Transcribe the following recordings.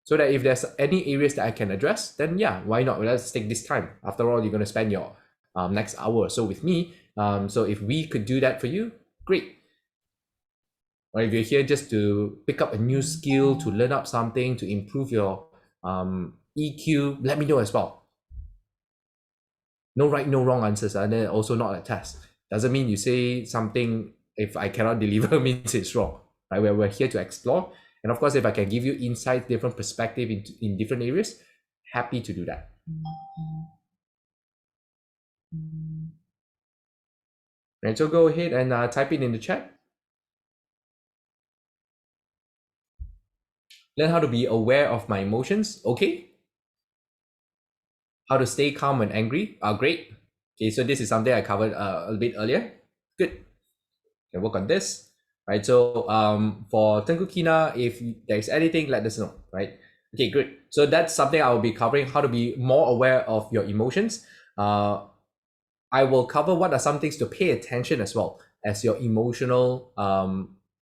so that if there's any areas that I can address, then yeah, why not? Let's take this time. After all, you're going to spend your next hour or so with me. So if we could do that for you, great. Or if you're here just to pick up a new skill, to learn up something, to improve your EQ, let me know as well. No right, no wrong answers, and then also not a test. Doesn't mean you say something, if I cannot deliver, means it's wrong. Right? We're here to explore. And of course, if I can give you insights, different perspective in different areas, happy to do that. Right, so go ahead and type it in the chat. Learn how to be aware of my emotions. Okay. How to stay calm when angry. Great. Okay, so this is something I covered a bit earlier. Good. Can work on this. Right. So for Tengku Kina, if there's anything, let us know. Right. Okay, good. So that's something I will be covering, how to be more aware of your emotions. I will cover what are some things to pay attention as well as your emotional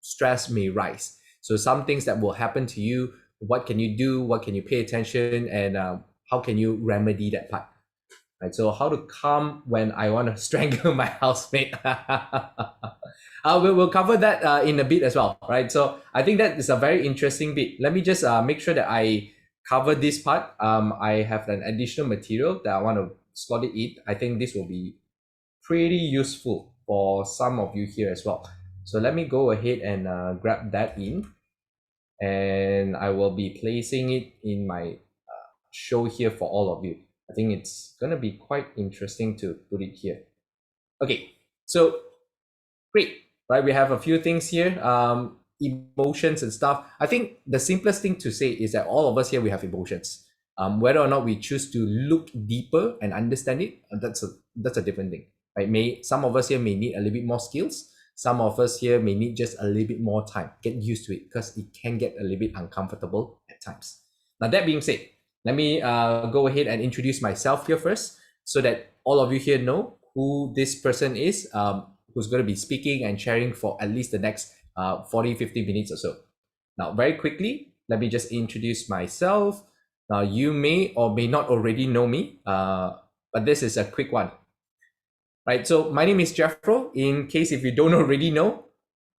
stress may rise. So some things that will happen to you, what can you do, what can you pay attention, and how can you remedy that part? Right. So how to calm when I want to strangle my housemate. We'll cover that in a bit as well, right? So I think that is a very interesting bit. Let me just make sure that I cover this part. I have an additional material that I want to slot it in. I think this will be pretty useful for some of you here as well. So let me go ahead and grab that in, and I will be placing it in my show here for all of you. I think it's going to be quite interesting to put it here. Okay, so great, right? We have a few things here, emotions and stuff. I think the simplest thing to say is that all of us here, we have emotions. Whether or not we choose to look deeper and understand it, that's a different thing, right? Some of us here may need a little bit more skills. Some of us here may need just a little bit more time. Get used to it, because it can get a little bit uncomfortable at times. Now, that being said, let me go ahead and introduce myself here first, so that all of you here know who this person is, who's going to be speaking and sharing for at least the next 40-50 minutes or so. Now, very quickly, let me just introduce myself. Now, you may or may not already know me, but this is a quick one. Right, so my name is Jeffro, in case if you don't already know.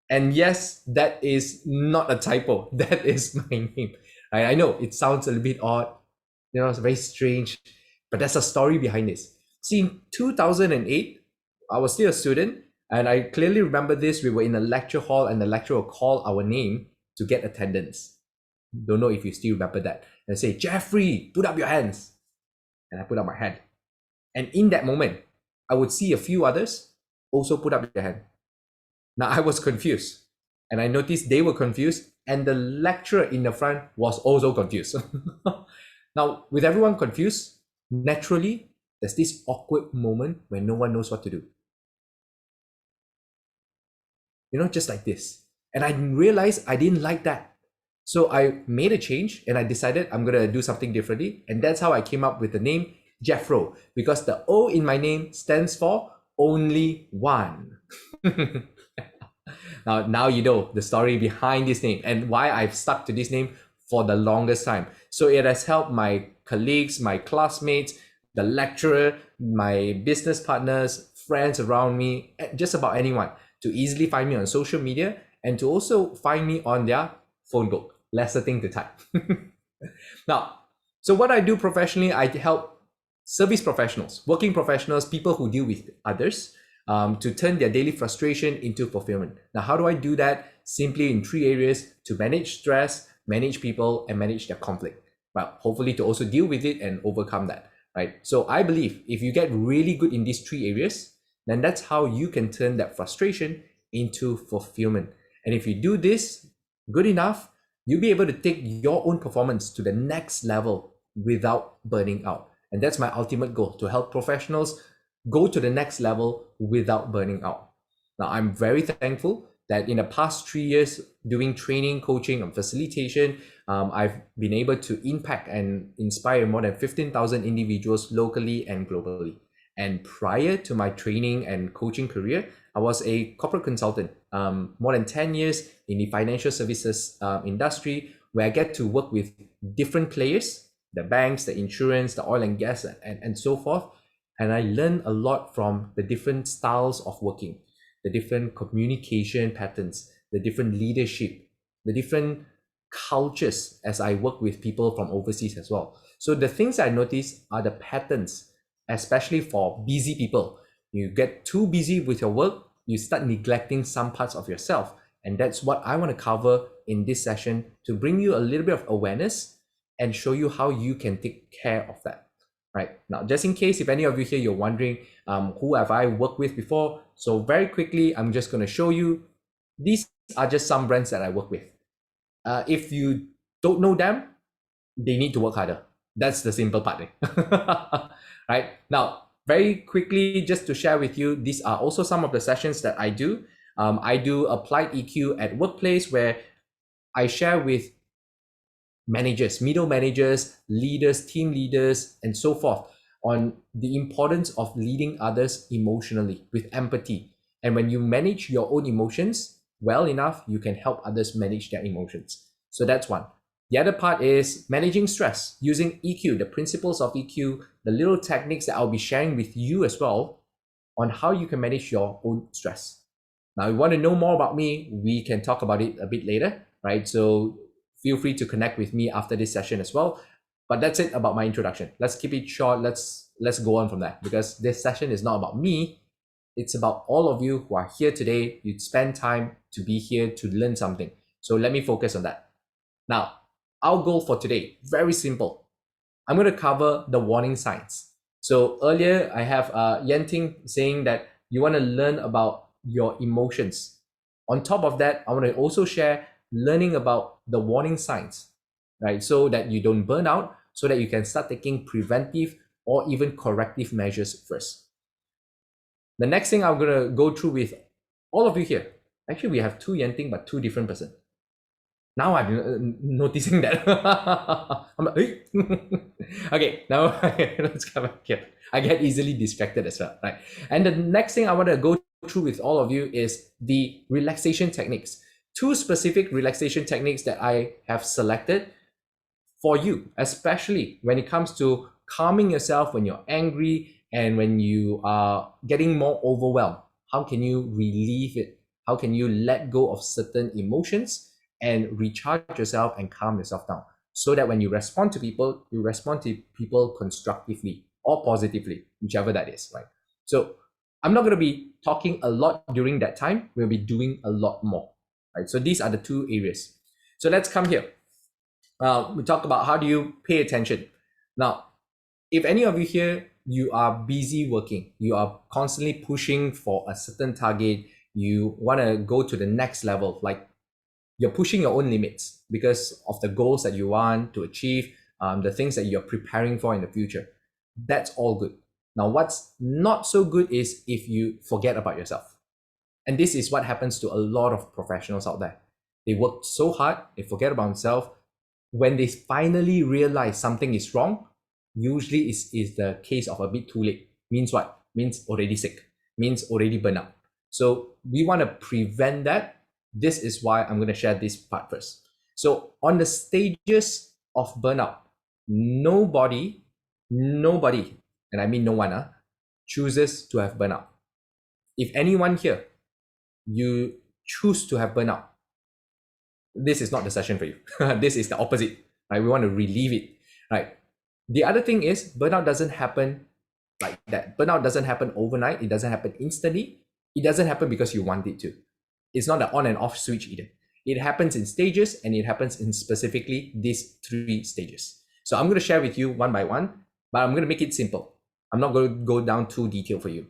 And yes, that is not a typo. That is my name. I know it sounds a little bit odd, it's very strange, but there's a story behind this. See, in 2008, I was still a student, and I clearly remember this. We were in a lecture hall, and the lecturer will call our name to get attendance. Don't know if you still remember that. And say, Jeffrey, put up your hands. And I put up my hand. And in that moment, I would see a few others also put up their hand. Now, I was confused, and I noticed they were confused, and the lecturer in the front was also confused. Now, with everyone confused, naturally, there's this awkward moment where no one knows what to do. Just like this. And I realized I didn't like that. So I made a change, and I decided I'm going to do something differently. And that's how I came up with the name Jeffro, because the O in my name stands for only one. Now you know the story behind this name and why I've stuck to this name for the longest time. So it has helped my colleagues, my classmates, the lecturer, my business partners, friends around me, just about anyone, to easily find me on social media and to also find me on their phone book. Lesser thing to type. Now, so what I do professionally, I help service professionals, working professionals, people who deal with others, to turn their daily frustration into fulfillment. Now, how do I do that? Simply in 3 areas: to manage stress, manage people, and manage their conflict. Well, hopefully to also deal with it and overcome that, right? So I believe if you get really good in these 3 areas, then that's how you can turn that frustration into fulfillment. And if you do this good enough, you'll be able to take your own performance to the next level without burning out. And that's my ultimate goal, to help professionals go to the next level without burning out. Now, I'm very thankful that in the past 3 years doing training, coaching, and facilitation, I've been able to impact and inspire more than 15,000 individuals locally and globally. And prior to my training and coaching career, I was a corporate consultant, more than 10 years in the financial services industry, where I get to work with different players, the banks, the insurance, the oil and gas, and so forth. And I learned a lot from the different styles of working, the different communication patterns, the different leadership, the different cultures as I work with people from overseas as well. So the things I notice are the patterns, especially for busy people. You get too busy with your work, you start neglecting some parts of yourself. And that's what I want to cover in this session, to bring you a little bit of awareness and show you how you can take care of that. Right now, just in case if any of you here, you're wondering who have I worked with before. So very quickly, I'm just going to show you. These are just some brands that I work with. If you don't know them, they need to work harder. That's the simple part. Right now, very quickly, just to share with you, these are also some of the sessions that I do. I do applied EQ at workplace, where I share with managers, middle managers, leaders, team leaders, and so forth on the importance of leading others emotionally with empathy. And when you manage your own emotions well enough, you can help others manage their emotions. So that's one. The other part is managing stress using EQ, the principles of EQ, the little techniques that I'll be sharing with you as well on how you can manage your own stress. Now, if you want to know more about me, we can talk about it a bit later, right? So feel free to connect with me after this session as well. But that's it about my introduction. Let's keep it short. Let's go on from that, because this session is not about me. It's about all of you who are here today. You spend time to be here to learn something. So let me focus on that. Now, our goal for today, very simple. I'm going to cover the warning signs. So earlier I have Yenting saying that you want to learn about your emotions. On top of that, I want to also share learning about the warning signs, right? So that you don't burn out, so that you can start taking preventive or even corrective measures first. The next thing I'm going to go through with all of you here. Actually, we have two Yenting, but two different person. Now I'm noticing that. I'm like, hey. Okay, now let's come back here. I get easily distracted as well, right? And the next thing I want to go through with all of you is the relaxation techniques. Two specific relaxation techniques that I have selected for you, especially when it comes to calming yourself when you're angry and when you are getting more overwhelmed. How can you relieve it? How can you let go of certain emotions and recharge yourself and calm yourself down, so that when you respond to people, you respond to people constructively or positively, whichever that is, right? So I'm not going to be talking a lot during that time. We'll be doing a lot more, right? So these are the two areas. So let's come here. We talk about how do you pay attention. Now, if any of you here, you are busy working, you are constantly pushing for a certain target, you want to go to the next level, like you're pushing your own limits because of the goals that you want to achieve, the things that you're preparing for in the future. That's all good. Now, what's not so good is if you forget about yourself. And this is what happens to a lot of professionals out there. They work so hard, they forget about themselves. When they finally realize something is wrong, usually is the case of a bit too late. Means what? Means already sick, means already burnout. So we want to prevent that. This is why I'm going to share this part first. So on the stages of burnout, nobody, and I mean no one, chooses to have burnout. If anyone here, you choose to have burnout, this is not the session for you. This is the opposite, right? We want to relieve it, right? The other thing is burnout doesn't happen like that. Burnout doesn't happen overnight. It doesn't happen instantly. It doesn't happen because you want it to. It's not an on and off switch either. It happens in stages, and it happens in specifically these 3 stages. So I'm going to share with you one by one, but I'm going to make it simple. I'm not going to go down too detailed for you.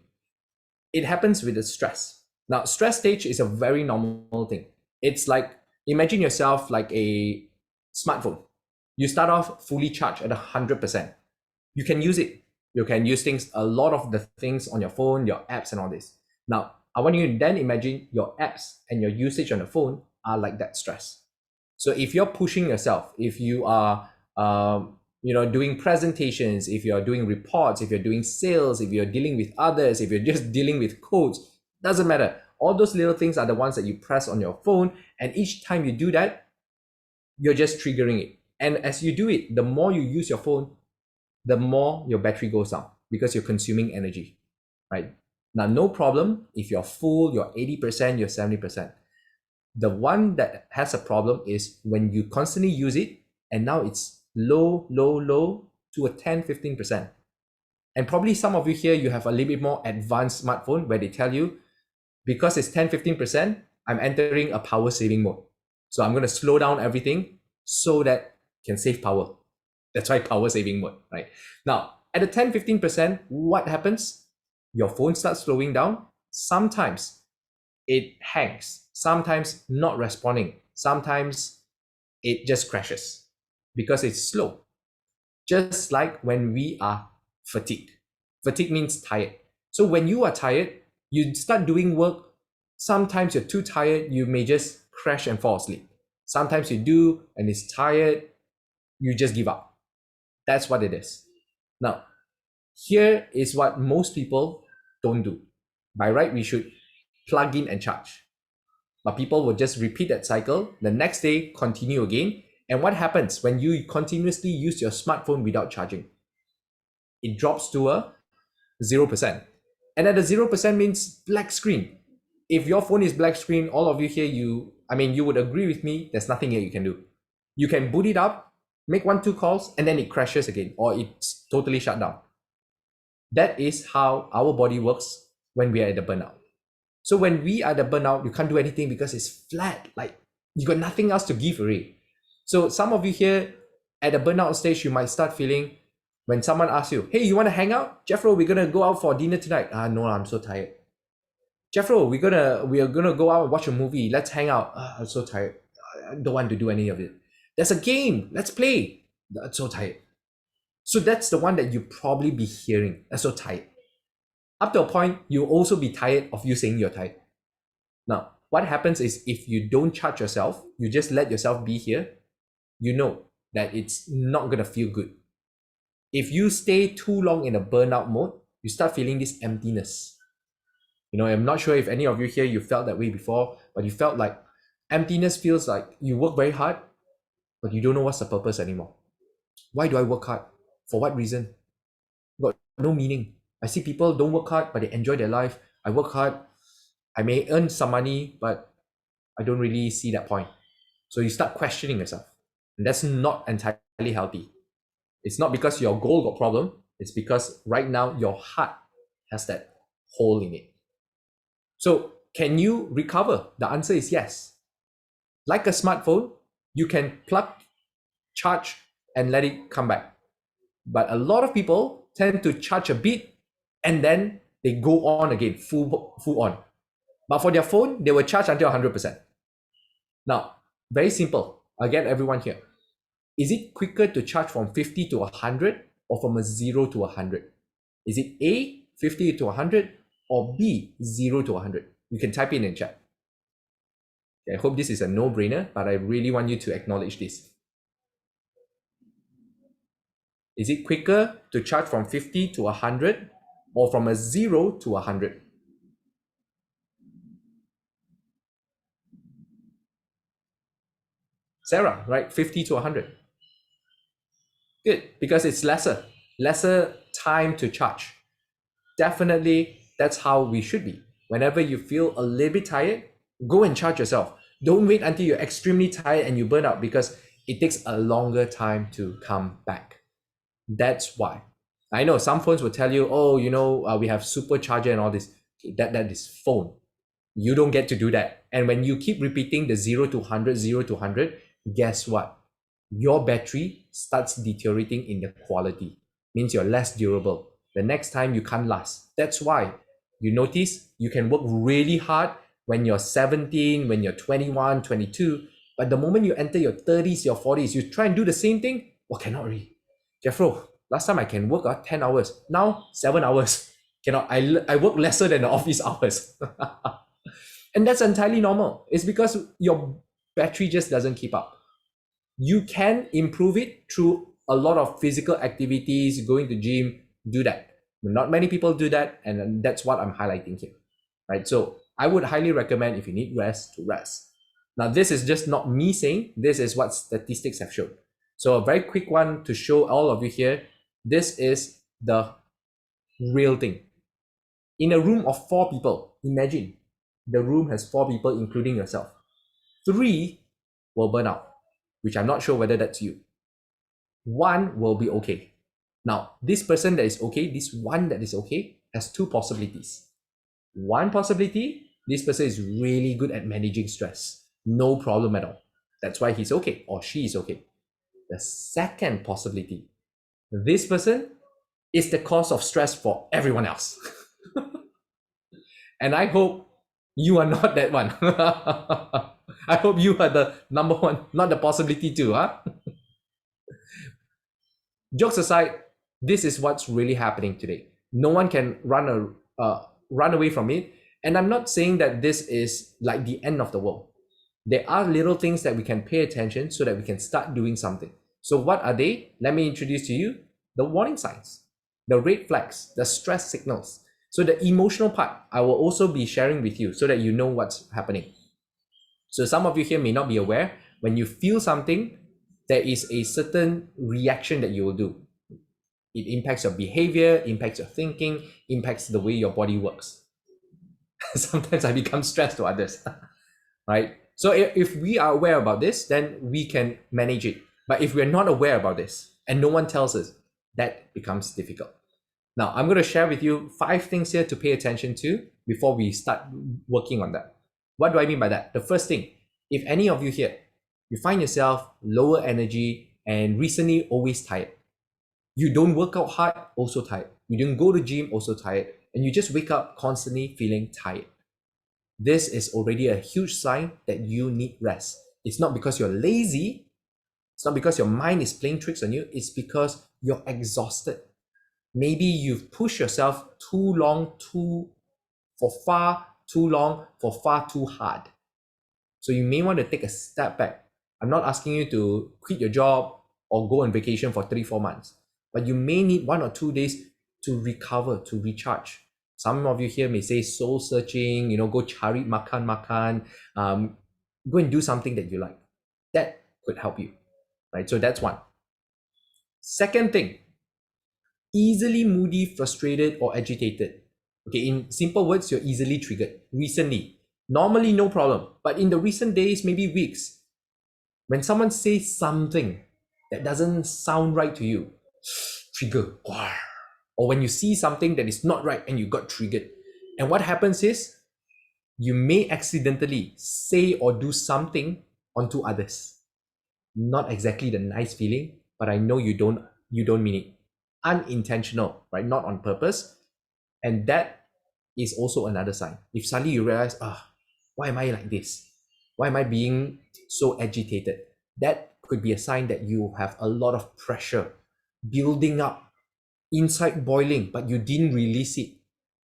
It happens with the stress. Now, stress stage is a very normal thing. It's like, imagine yourself like a smartphone. You start off fully charged at 100%. You can use it. You can use things, a lot of the things on your phone, your apps and all this. Now, I want you to then imagine your apps and your usage on the phone are like that stress. So if you're pushing yourself, if you are doing presentations, if you're doing reports, if you're doing sales, if you're dealing with others, if you're just dealing with codes, doesn't matter. All those little things are the ones that you press on your phone, and each time you do that, you're just triggering it. And as you do it, the more you use your phone, the more your battery goes down because you're consuming energy, right? Now, no problem if you're full, you're 80%, you're 70%. The one that has a problem is when you constantly use it and now it's low, low, low to a 10, 15%. And probably some of you here, you have a little bit more advanced smartphone where they tell you, because it's 10, 15%, I'm entering a power saving mode. So I'm going to slow down everything so that it can save power. That's why power saving mode, right? Now, at the 10, 15%, what happens? Your phone starts slowing down. Sometimes it hangs, sometimes not responding, sometimes it just crashes because it's slow. Just like when we are fatigued. Fatigue means tired. So when you are tired, you start doing work. Sometimes you're too tired, you may just crash and fall asleep. Sometimes you do, and it's tired, you just give up. That's what it is. Now, here is what most people don't do. By right, we should plug in and charge. But people will just repeat that cycle. The next day, continue again. And what happens when you continuously use your smartphone without charging? It drops to a 0%. And at the 0% means black screen. If your phone is black screen, all of you here, you would agree with me, there's nothing here you can do. You can boot it up, make 1-2 calls, and then it crashes again, or it's totally shut down. That is how our body works when we are at the burnout. So when we are at the burnout, you can't do anything because it's flat. Like you got nothing else to give away. So some of you here at the burnout stage, you might start feeling when someone asks you, hey, you want to hang out? Jeffro, we're going to go out for dinner tonight. No, I'm so tired. Jeffro, we are gonna go out and watch a movie. Let's hang out. I'm so tired. I don't want to do any of it. There's a game. Let's play. I'm so tired. So that's the one that you probably be hearing. I'm so tired. Up to a point, you'll also be tired of you saying you're tired. Now, what happens is if you don't charge yourself, you just let yourself be here, you know that it's not going to feel good. If you stay too long in a burnout mode, you start feeling this emptiness. I'm not sure if any of you here, you felt that way before, but you felt like emptiness feels like you work very hard, but you don't know what's the purpose anymore. Why do I work hard? For what reason? Got no meaning. I see people don't work hard, but they enjoy their life. I work hard. I may earn some money, but I don't really see that point. So you start questioning yourself. And that's not entirely healthy. It's not because your goal got problem. It's because right now your heart has that hole in it. So can you recover? The answer is yes. Like a smartphone, you can plug, charge, and let it come back. But a lot of people tend to charge a bit and then they go on again, full on. But for their phone, they will charge until 100%. Now, very simple. I'll get everyone here. Is it quicker to charge from 50 to 100 or from a 0 to 100? Is it A, 50 to 100 or B, 0 to 100? You can type in chat. I hope this is a no-brainer, but I really want you to acknowledge this. Is it quicker to charge from 50 to 100 or from a 0 to 100? Sarah, right? 50 to 100. Good, because it's lesser time to charge. Definitely, that's how we should be. Whenever you feel a little bit tired, go and charge yourself. Don't wait until you're extremely tired and you burn out because it takes a longer time to come back. That's why. I know some phones will tell you, oh, we have supercharger and all this. That is phone. You don't get to do that. And when you keep repeating the 0 to 100, 0 to 100, guess what? Your battery starts deteriorating in the quality. Means you're less durable. The next time you can't last. That's why you notice you can work really hard when you're 17, when you're 21, 22. But the moment you enter your 30s, your 40s, you try and do the same thing. Well, cannot really. Jeffro, last time I can work 10 hours. Now, 7 hours. Cannot. I work lesser than the office hours. And that's entirely normal. It's because your battery just doesn't keep up. You can improve it through a lot of physical activities, going to gym, do that. Not many people do that, and that's what I'm highlighting here, right? So I would highly recommend if you need rest, to rest. Now, this is just not me saying, this is what statistics have shown. So a very quick one to show all of you here. This is the real thing. In a room of 4 people, imagine the room has 4 people, including yourself. 3 will burn out, which I'm not sure whether that's you. 1 will be okay. Now, this person that is okay, this one that is okay, has 2 possibilities. One possibility, this person is really good at managing stress. No problem at all. That's why he's okay or she is okay. The second possibility, this person is the cause of stress for everyone else. And I hope you are not that one. I hope you are the number one, not the possibility too, huh? Jokes aside, this is what's really happening today. No one can run away from it. And I'm not saying that this is like the end of the world. There are little things that we can pay attention so that we can start doing something. So what are they? Let me introduce to you the warning signs, the red flags, the stress signals. So the emotional part, I will also be sharing with you so that you know what's happening. So some of you here may not be aware, when you feel something, there is a certain reaction that you will do. It impacts your behavior, impacts your thinking, impacts the way your body works. Sometimes I become stressed to others, right? So if we are aware about this, then we can manage it. But if we're not aware about this and no one tells us, that becomes difficult. Now, I'm going to share with you 5 things here to pay attention to before we start working on that. What do I mean by that? The first thing, if any of you here, you find yourself lower energy and recently always tired. You don't work out hard, also tired. You don't go to gym, also tired. And you just wake up constantly feeling tired. This is already a huge sign that you need rest. It's not because you're lazy. It's not because your mind is playing tricks on you. It's because you're exhausted. Maybe you've pushed yourself too long, for far too hard. So you may want to take a step back. I'm not asking you to quit your job or go on vacation for 3-4 months, but you may need 1 or 2 days to recover, to recharge. Some of you here may say soul searching, go cari makan, go and do something that you like. That could help you, right? So that's one. Second thing, easily moody, frustrated, or agitated. Okay, in simple words, you're easily triggered. Recently, normally no problem, but in the recent days, maybe weeks, when someone says something that doesn't sound right to you, trigger. Or when you see something that is not right and you got triggered. And what happens is, you may accidentally say or do something onto others. Not exactly the nice feeling, but I know you don't mean it. Unintentional, right? Not on purpose. And that is also another sign. If suddenly you realize, why am I like this? Why am I being so agitated? That could be a sign that you have a lot of pressure building up, inside boiling, but you didn't release it.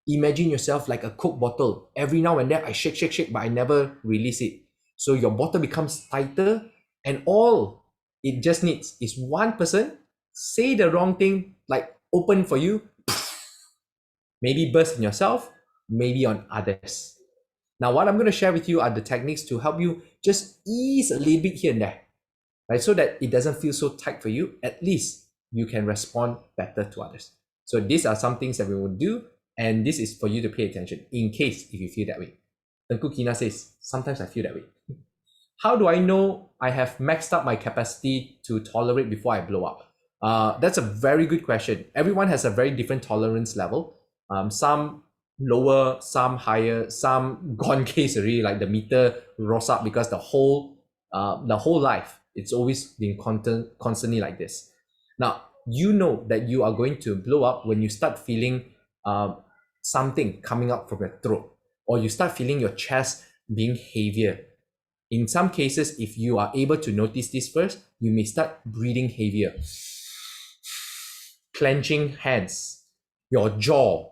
Imagine yourself like a Coke bottle. Every now and then I shake, but I never release it. So your bottle becomes tighter, and all it just needs is one person say the wrong thing, like open for you, maybe burst in yourself, maybe on others. Now, what I'm going to share with you are the techniques to help you just ease a little bit here and there, right? So that it doesn't feel so tight for you. At least you can respond better to others. So these are some things that we will do, and this is for you to pay attention in case if you feel that way. Tengku Kina says, sometimes I feel that way. How do I know I have maxed out my capacity to tolerate before I blow up? That's a very good question. Everyone has a very different tolerance level. Some lower, some higher, some gone case already, like the meter rose up because the whole life, it's always been constantly like this. Now, you know that you are going to blow up when you start feeling something coming up from your throat, or you start feeling your chest being heavier. In some cases, if you are able to notice this first, you may start breathing heavier, clenching hands, your jaw,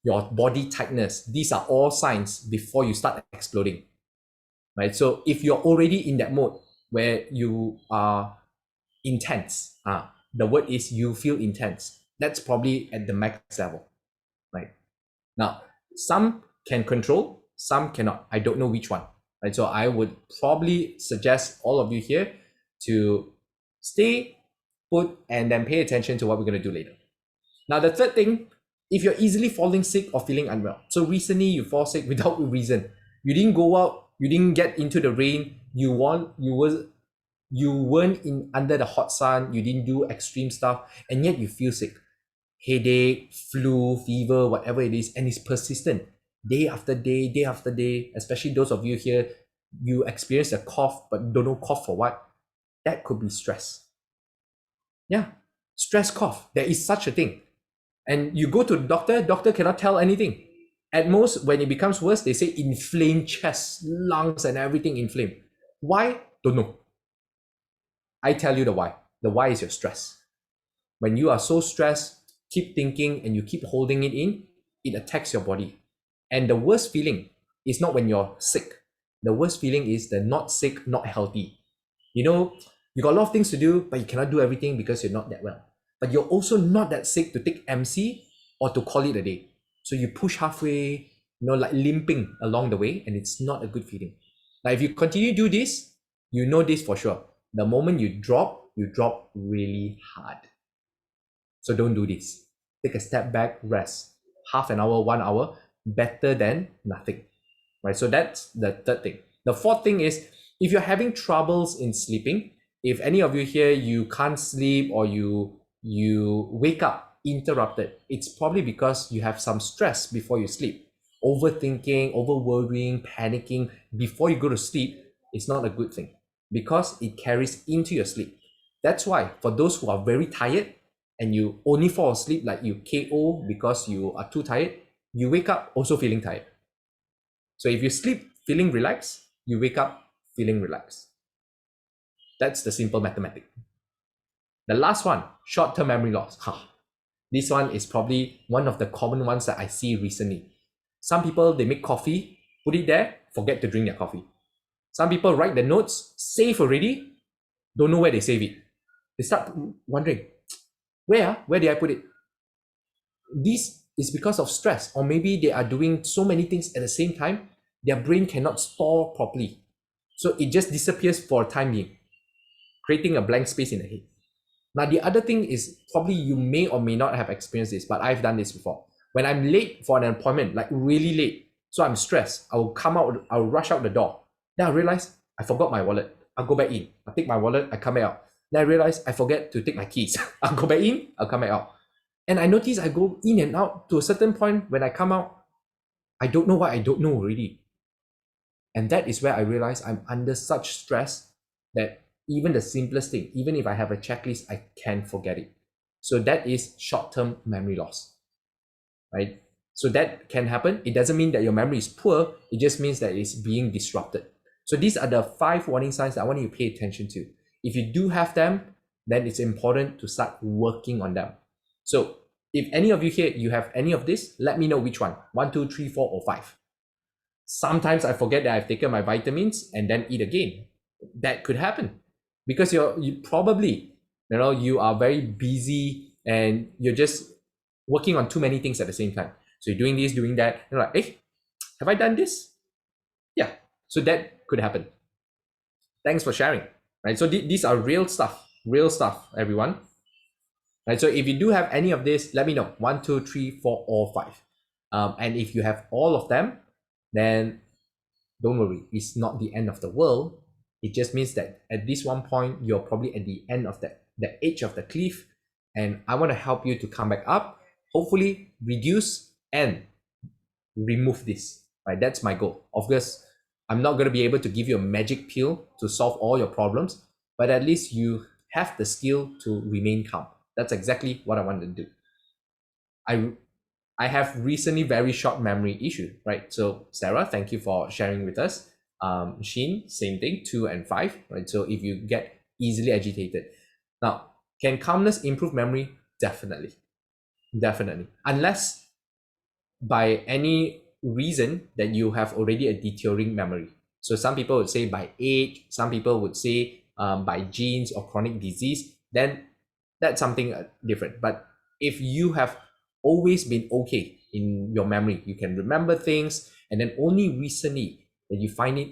your body tightness. These are all signs before you start exploding, right? So if you're already in that mode where you are intense, the word is you feel intense, that's probably at the max level, right? Now, some can control, some cannot. I don't know which one, right? So I would probably suggest all of you here to stay put and then pay attention to what we're going to do later. Now, the third thing, if you're easily falling sick or feeling unwell. So recently you fall sick without a reason. You didn't go out, you didn't get into the rain, you weren't in under the hot sun, you didn't do extreme stuff, and yet you feel sick. Headache, flu, fever, whatever it is, and it's persistent. Day after day, especially those of you here, you experience a cough, but don't know cough for what. That could be stress. Yeah, stress cough. There is such a thing. And you go to the doctor cannot tell anything. At most, when it becomes worse, they say inflamed chest, lungs, and everything inflamed. Why? Don't know. I tell you the why. The why is your stress. When you are so stressed, keep thinking and you keep holding it in, it attacks your body. And the worst feeling is not when you're sick. The worst feeling is the not sick, not healthy. You know, you got a lot of things to do, but you cannot do everything because you're not that well. But you're also not that sick to take MC or to call it a day. So you push halfway, like limping along the way, and it's not a good feeling. Now, if you continue to do this, you know this for sure. The moment you drop really hard. So don't do this. Take a step back, rest. Half an hour, 1 hour, better than nothing. Right? So that's the third thing. The fourth thing is, if you're having troubles in sleeping, if any of you here, you can't sleep or you wake up interrupted, it's probably because you have some stress before you sleep. Overthinking, over worrying, panicking before you go to sleep is not a good thing because it carries into your sleep. That's why for those who are very tired and you only fall asleep, like you KO because you are too tired, you wake up also feeling tired. So if you sleep feeling relaxed, you wake up feeling relaxed. That's the simple mathematics. The last one, short-term memory loss. This one is probably one of the common ones that I see recently. Some people, they make coffee, put it there, forget to drink their coffee. Some people write the notes, save already, don't know where they save it. They start wondering, where did I put it? This is because of stress, or maybe they are doing so many things at the same time, their brain cannot store properly. So it just disappears for a time being, creating a blank space in the head. Now, the other thing is probably you may or may not have experienced this, but I've done this before. When I'm late for an appointment, like really late, so I'm stressed, I'll rush out the door. Then I realize I forgot my wallet. I'll go back in. I take my wallet, I come back out. Then I realize I forget to take my keys. I'll go back in, I'll come back out. And I notice I go in and out to a certain point when I come out, I don't know what I don't know already. And that is where I realize I'm under such stress that even the simplest thing, even if I have a checklist, I can forget it. So that is short-term memory loss, right? So that can happen. It doesn't mean that your memory is poor. It just means that it's being disrupted. So these are the 5 warning signs that I want you to pay attention to. If you do have them, then it's important to start working on them. So if any of you here, you have any of this, let me know which one, 1, 2, 3, 4, or 5. Sometimes I forget that I've taken my vitamins and then eat again. That could happen because you probably, you are very busy and you're just working on too many things at the same time. So you're doing this, doing that. You're like, hey, have I done this? Yeah. So that could happen. Thanks for sharing. Right. So these are real stuff, everyone. Right. So if you do have any of this, let me know. 1, 2, 3, 4, or 5. And if you have all of them, then don't worry. It's not the end of the world. It just means that at this one point, you're probably at the end of the edge of the cliff. And I want to help you to come back up, hopefully reduce and remove this, right? That's my goal. Of course, I'm not going to be able to give you a magic pill to solve all your problems, but at least you have the skill to remain calm. That's exactly what I want to do. I have recently very short memory issue, right? So Sarah, thank you for sharing with us. Sheen, same thing, 2 and 5, right? So if you get easily agitated. Now, can calmness improve memory? Definitely. Unless by any reason that you have already a deteriorating memory. So some people would say by age, some people would say by genes or chronic disease, then that's something different. But if you have always been okay in your memory, you can remember things, and then only recently that you find it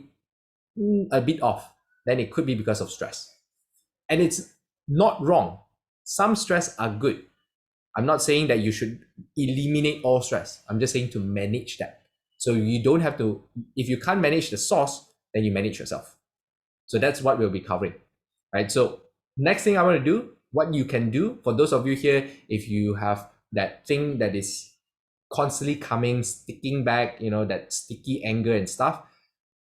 a bit off, then it could be because of stress. And it's not wrong Some stress are good. I'm not saying that you should eliminate all stress. I'm just saying to manage that. So you don't have to, if you can't manage the source, then you manage yourself. So that's what we'll be covering, right? So next thing I want to do, what you can do for those of you here, if you have that thing that is constantly coming, sticking back, that sticky anger and stuff,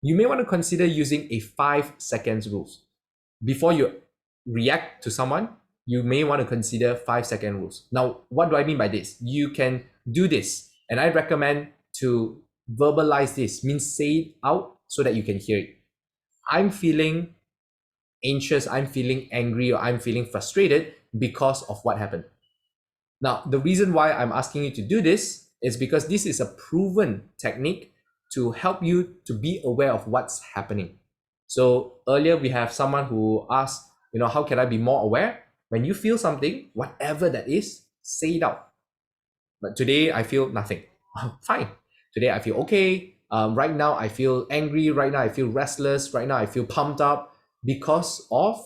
you may want to consider using a 5 seconds rules. Before you react to someone, you may want to consider 5 second rules. Now, what do I mean by this? You can do this, and I recommend to verbalize this, means say it out so that you can hear it. I'm feeling anxious, I'm feeling angry, or I'm feeling frustrated because of what happened. Now, the reason why I'm asking you to do this is because this is a proven technique to help you to be aware of what's happening. So earlier we have someone who asked, how can I be more aware? When you feel something, whatever that is, say it out. But today I feel nothing. Fine. Today I feel okay. Right now I feel angry. Right now I feel restless. Right now I feel pumped up because of.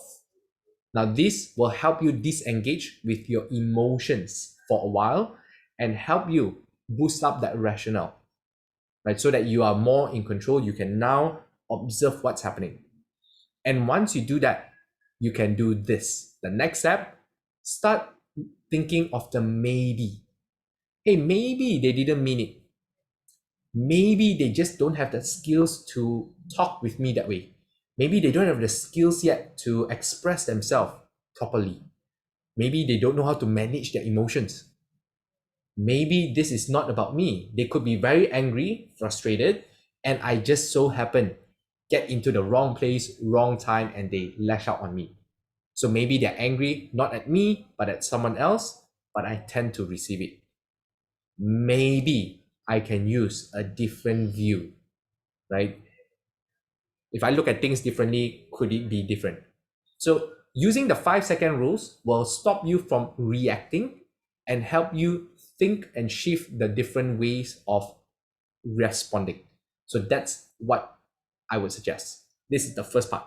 Now this will help you disengage with your emotions for a while and help you boost up that rationale, right? So that you are more in control. You can now observe what's happening. And once you do that, you can do this. The next step, start thinking of the maybe. Hey, maybe they didn't mean it. Maybe they just don't have the skills to talk with me that way. Maybe they don't have the skills yet to express themselves properly. Maybe they don't know how to manage their emotions. Maybe this is not about me. They could be very angry, frustrated, and I just so happen get into the wrong place, wrong time, and they lash out on me. So maybe they're angry, not at me, but at someone else, but I tend to receive it. Maybe I can use a different view, right? If I look at things differently, could it be different? So using the 5 second rules will stop you from reacting and help you think and shift the different ways of responding. So that's what I would suggest. This is the first part.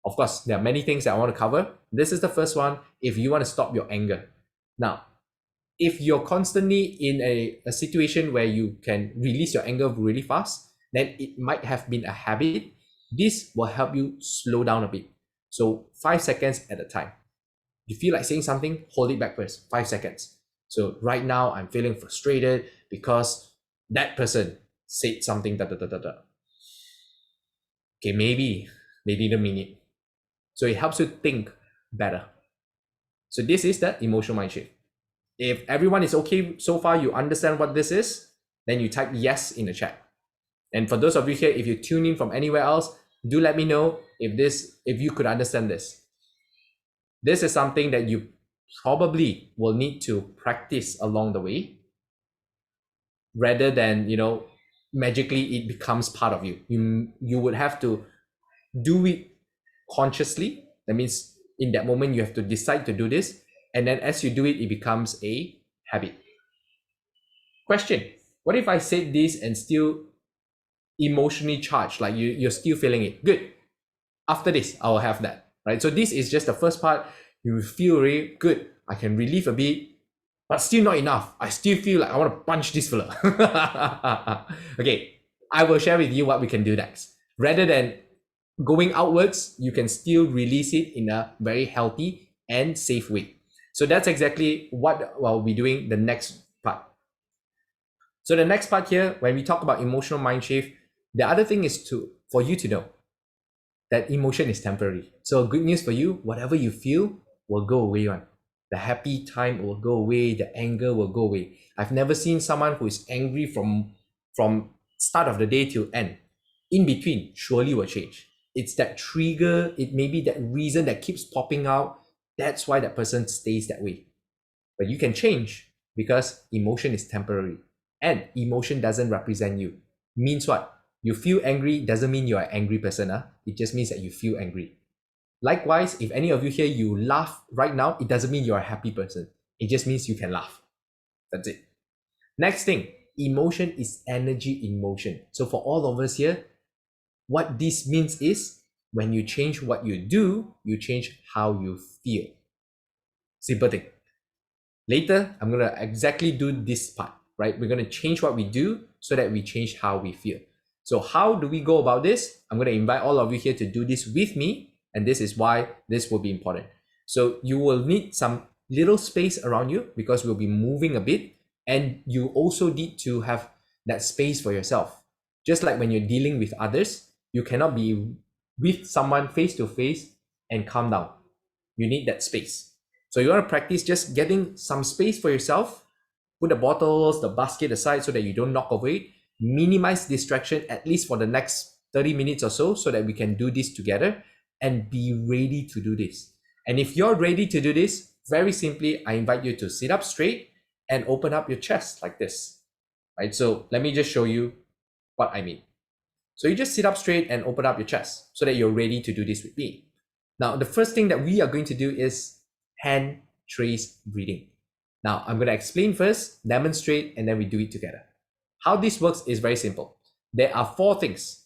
Of course, there are many things that I want to cover. This is the first one. If you want to stop your anger. Now, if you're constantly in a situation where you can release your anger really fast, then it might have been a habit. This will help you slow down a bit. So 5 seconds at a time. You feel like saying something, hold it back first, 5 seconds. So right now I'm feeling frustrated because that person said something, da da da da da. Okay, maybe they didn't mean it. So it helps you think better. So this is the emotional mind shift. If everyone is okay so far, you understand what this is, then you type yes in the chat. And for those of you here, if you tune in from anywhere else, do let me know if you could understand this. This is something that you probably will need to practice along the way, rather than magically it becomes part of you. You would have to do it consciously. That means in that moment you have to decide to do this, and then as you do it, it becomes a habit. Question: what if I said this and still emotionally charged, like you're still feeling it? Good. After this, I will have that, right? So this is just the first part. You feel really good. I can relieve a bit, but still not enough. I still feel like I want to punch this fella. Okay, I will share with you what we can do next. Rather than going outwards, you can still release it in a very healthy and safe way. So that's exactly what I'll be doing the next part. So the next part here, when we talk about emotional mind shift, the other thing is for you to know that emotion is temporary. So good news for you, whatever you feel will go away one. The happy time will go away, the anger will go away. I've never seen someone who is angry from start of the day till end. In between, surely will change. It's that trigger, it may be that reason that keeps popping out. That's why that person stays that way. But you can change because emotion is temporary. And emotion doesn't represent you. Means what? You feel angry doesn't mean you're an angry person. It just means that you feel angry. Likewise, if any of you here, you laugh right now, it doesn't mean you're a happy person. It just means you can laugh. That's it. Next thing, emotion is energy in motion. So for all of us here, what this means is when you change what you do, you change how you feel. Simple thing. Later, I'm going to exactly do this part, right? We're going to change what we do so that we change how we feel. So how do we go about this? I'm going to invite all of you here to do this with me. And this is why this will be important. So you will need some little space around you because we'll be moving a bit. And you also need to have that space for yourself. Just like when you're dealing with others, you cannot be with someone face to face and calm down. You need that space. So you want to practice just getting some space for yourself. Put the bottles, the basket aside so that you don't knock over it. Minimize distraction at least for the next 30 minutes or so that we can do this together and be ready to do this. And if you're ready to do this, very simply, I invite you to sit up straight and open up your chest like this. Right? So let me just show you what I mean. So you just sit up straight and open up your chest so that you're ready to do this with me. Now, the first thing that we are going to do is hand trace breathing. Now, I'm going to explain first, demonstrate, and then we do it together. How this works is very simple. There are 4 things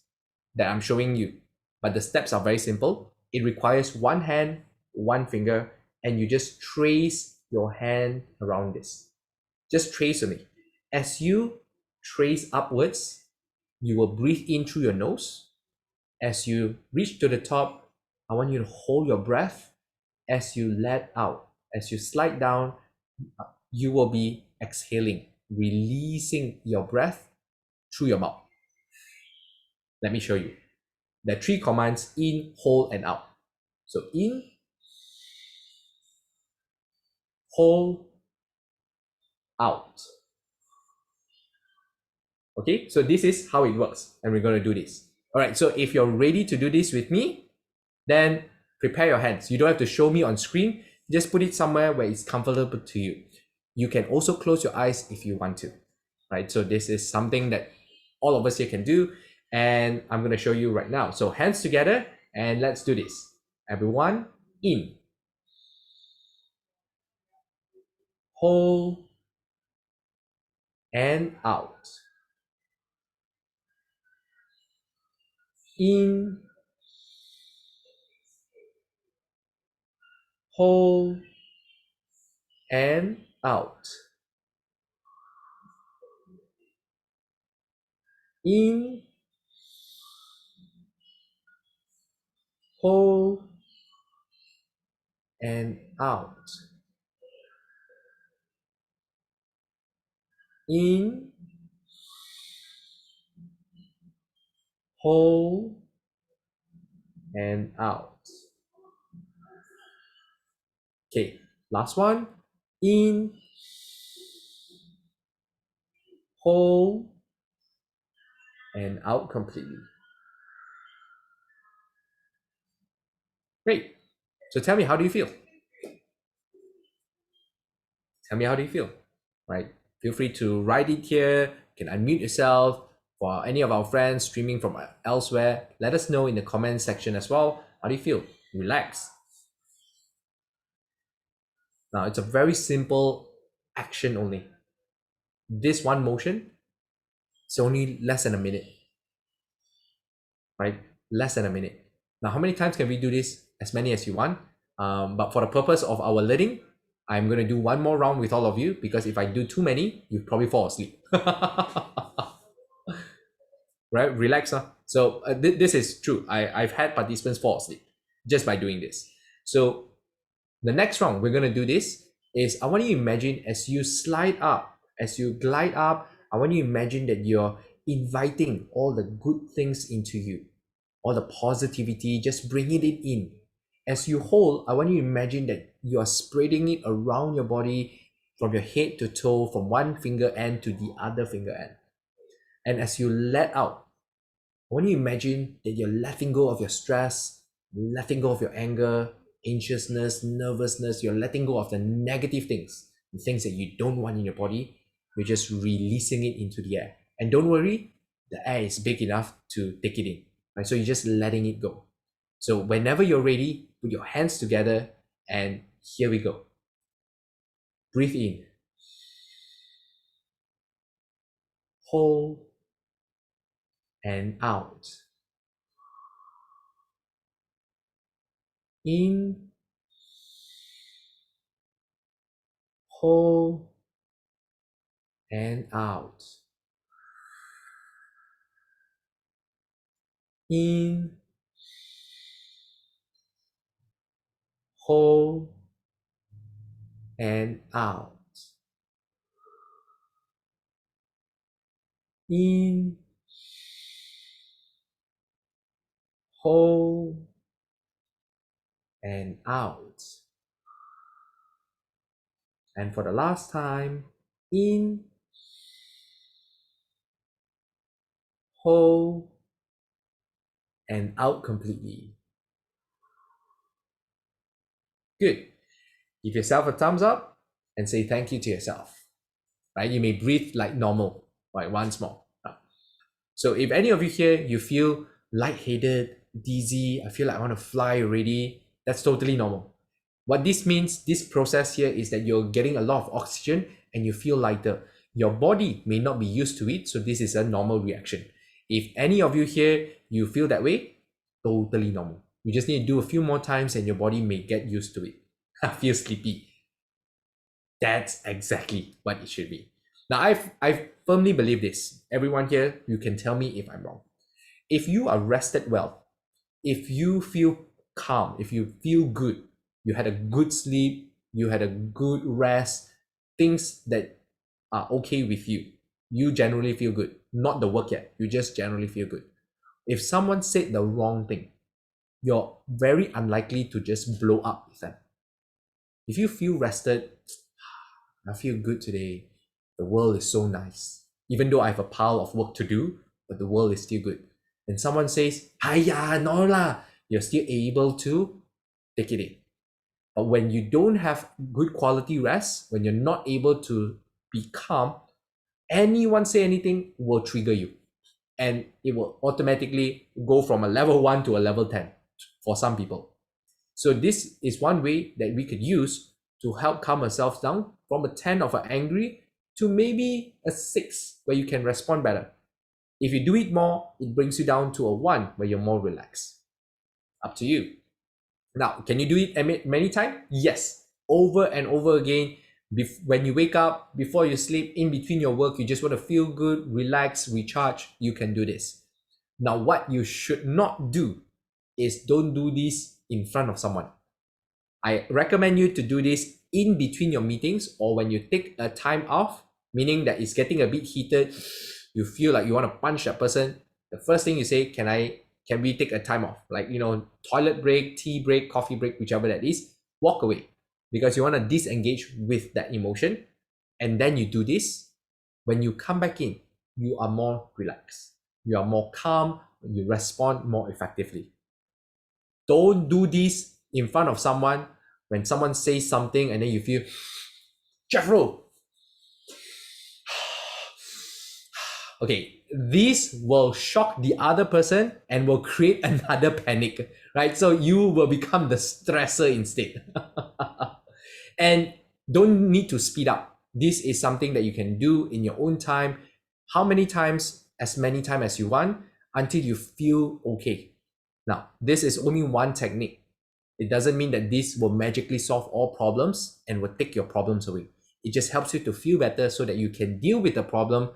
that I'm showing you, but the steps are very simple. It requires one hand, one finger, and you just trace your hand around this. Just trace with me. As you trace upwards, you will breathe in through your nose. As you reach to the top, I want you to hold your breath. As you let out, as you slide down, you will be exhaling, releasing your breath through your mouth. Let me show you. There are 3 commands: in, hold, and out. So in, hold, out. Okay, so this is how it works, and we're going to do this. All right, so if you're ready to do this with me, then prepare your hands. You don't have to show me on screen. Just put it somewhere where it's comfortable to you. You can also close your eyes if you want to, right? So this is something that all of us here can do, and I'm going to show you right now. So hands together, and let's do this. Everyone, in, hold, and out. In, hold, and out. In, hold, and out. In, hold, and out. Okay, last one. In, hold, and out completely. Great. So tell me, how do you feel? Tell me, how do you feel? Right? Feel free to write it here. You can unmute yourself. For any of our friends streaming from elsewhere, let us know in the comment section as well. How do you feel? Relax. Now, it's a very simple action only. This one motion, it's only less than a minute, right? Less than a minute. Now, how many times can we do this? As many as you want. But for the purpose of our learning, I'm going to do one more round with all of you, because if I do too many, you probably fall asleep. Right? Relax. Huh? So this is true. I've had participants fall asleep just by doing this. So the next round we're going to do this is, I want you to imagine as you slide up, as you glide up, I want you to imagine that you're inviting all the good things into you, all the positivity, just bringing it in. As you hold, I want you to imagine that you are spreading it around your body from your head to toe, from one finger end to the other finger end. And as you let out, I want you to imagine that you're letting go of your stress, letting go of your anger, anxiousness, nervousness. You're letting go of the negative things, the things that you don't want in your body. You're just releasing it into the air. And don't worry, the air is big enough to take it in. Right? So you're just letting it go. So whenever you're ready, put your hands together, and here we go. Breathe in. Hold. And out. In. hold, and out. In, hold, and out. In, hold, and out. And for the last time, in, hold, and out completely. Good. Give yourself a thumbs up and say thank you to yourself. Right? You may breathe like normal, right? Once more. So if any of you here, you feel lightheaded, dizzy, I feel like I want to fly already, that's totally normal. What this means, this process here, is that you're getting a lot of oxygen and you feel lighter. Your body may not be used to it, so this is a normal reaction. If any of you here, you feel that way, totally normal. You just need to do a few more times and your body may get used to it. I feel sleepy. That's exactly what it should be. Now, I firmly believe this. Everyone here, you can tell me if I'm wrong. If you are rested well, if you feel calm, if you feel good, you had a good sleep, you had a good rest, things that are okay with you, you generally feel good. Not the work yet, you just generally feel good. If someone said the wrong thing, you're very unlikely to just blow up with them. If you feel rested, I feel good today. The world is so nice. Even though I have a pile of work to do, but the world is still good. And someone says, "Hiya, no lah," you're still able to take it in. But when you don't have good quality rest, when you're not able to be calm, anyone say anything will trigger you. And it will automatically go from a level 1 to a level 10 for some people. So this is one way that we could use to help calm ourselves down from a 10 of an angry to maybe a 6 where you can respond better. If you do it more, it brings you down to a 1 where you're more relaxed. Up to you. Now, can you do it many times? Yes. Over and over again. When you wake up, before you sleep, in between your work, you just want to feel good, relax, recharge, you can do this. Now, what you should not do is don't do this in front of someone. I recommend you to do this in between your meetings or when you take a time off, meaning that it's getting a bit heated, you feel like you want to punch that person. The first thing you say, can we take a time off? Like, toilet break, tea break, coffee break, whichever that is, walk away because you want to disengage with that emotion. And then you do this. When you come back in, you are more relaxed. You are more calm. You respond more effectively. Don't do this in front of someone when someone says something and then you feel, Jeffro. Okay, this will shock the other person and will create another panic, right? So you will become the stressor instead. And don't need to speed up. This is something that you can do in your own time. How many times? As many times as you want until you feel okay. Now, this is only one technique. It doesn't mean that this will magically solve all problems and will take your problems away. It just helps you to feel better so that you can deal with the problem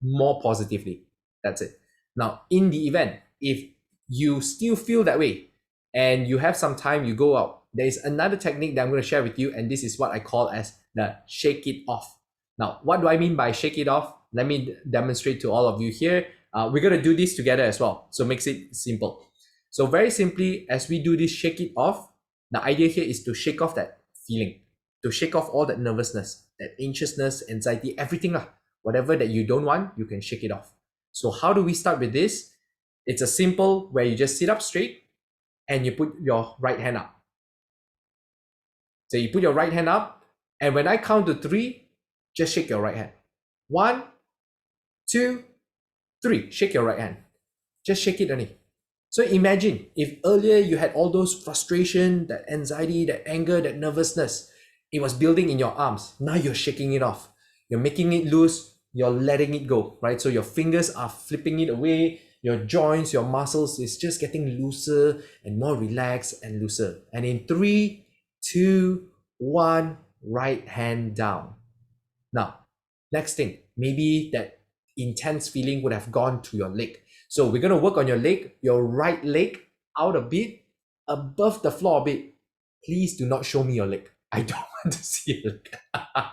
more positively. That's it. Now, in the event, if you still feel that way and you have some time, you go out, there is another technique that I'm going to share with you, and this is what I call as the shake it off. Now, what do I mean by shake it off? Let me demonstrate to all of you here. We're going to do this together as well, so makes it simple. So very simply, as we do this shake it off, the idea here is to shake off that feeling, to shake off all that nervousness, that anxiousness, anxiety, everything. Whatever that you don't want, you can shake it off. So how do we start with this? It's a simple where you just sit up straight and you put your right hand up. So you put your right hand up, and when I count to 3, just shake your right hand. 1, 2, 3. Shake your right hand. Just shake it only. So imagine if earlier you had all those frustration, that anxiety, that anger, that nervousness, it was building in your arms. Now you're shaking it off. You're making it loose. You're letting it go, right? So your fingers are flipping it away. Your joints, your muscles is just getting looser and more relaxed and looser. And in 3, 2, 1, right hand down. Now, next thing, maybe that intense feeling would have gone to your leg. So we're going to work on your leg, your right leg out a bit, above the floor a bit. Please do not show me your leg. I don't want to see your leg.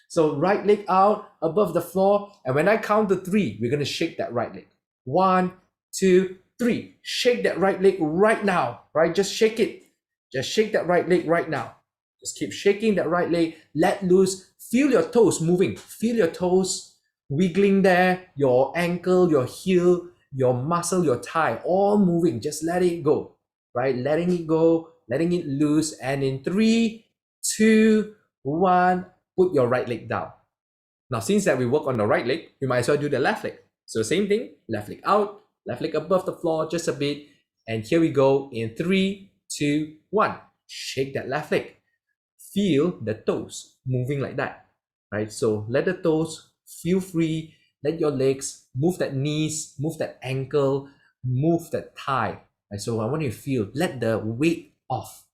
So right leg out, above the floor. And when I count to 3, we're going to shake that right leg. 1, 2, 3. Shake that right leg right now, right? Just shake it. Just shake that right leg right now. Just keep shaking that right leg. Let loose. Feel your toes moving. Feel your toes wiggling there. Your ankle, your heel, your muscle, your thigh, all moving. Just let it go, right? Letting it go, letting it loose. And in 3, 2, 1, put your right leg down. Now, since that we work on the right leg, we might as well do the left leg. So same thing, left leg out, left leg above the floor just a bit. And here we go in 3, 2, 1. Shake that left leg. Feel the toes moving like that, right? So let the toes feel free. Let your legs move that knees, move that ankle, move that thigh. Right? So I want you to feel, let the weight off,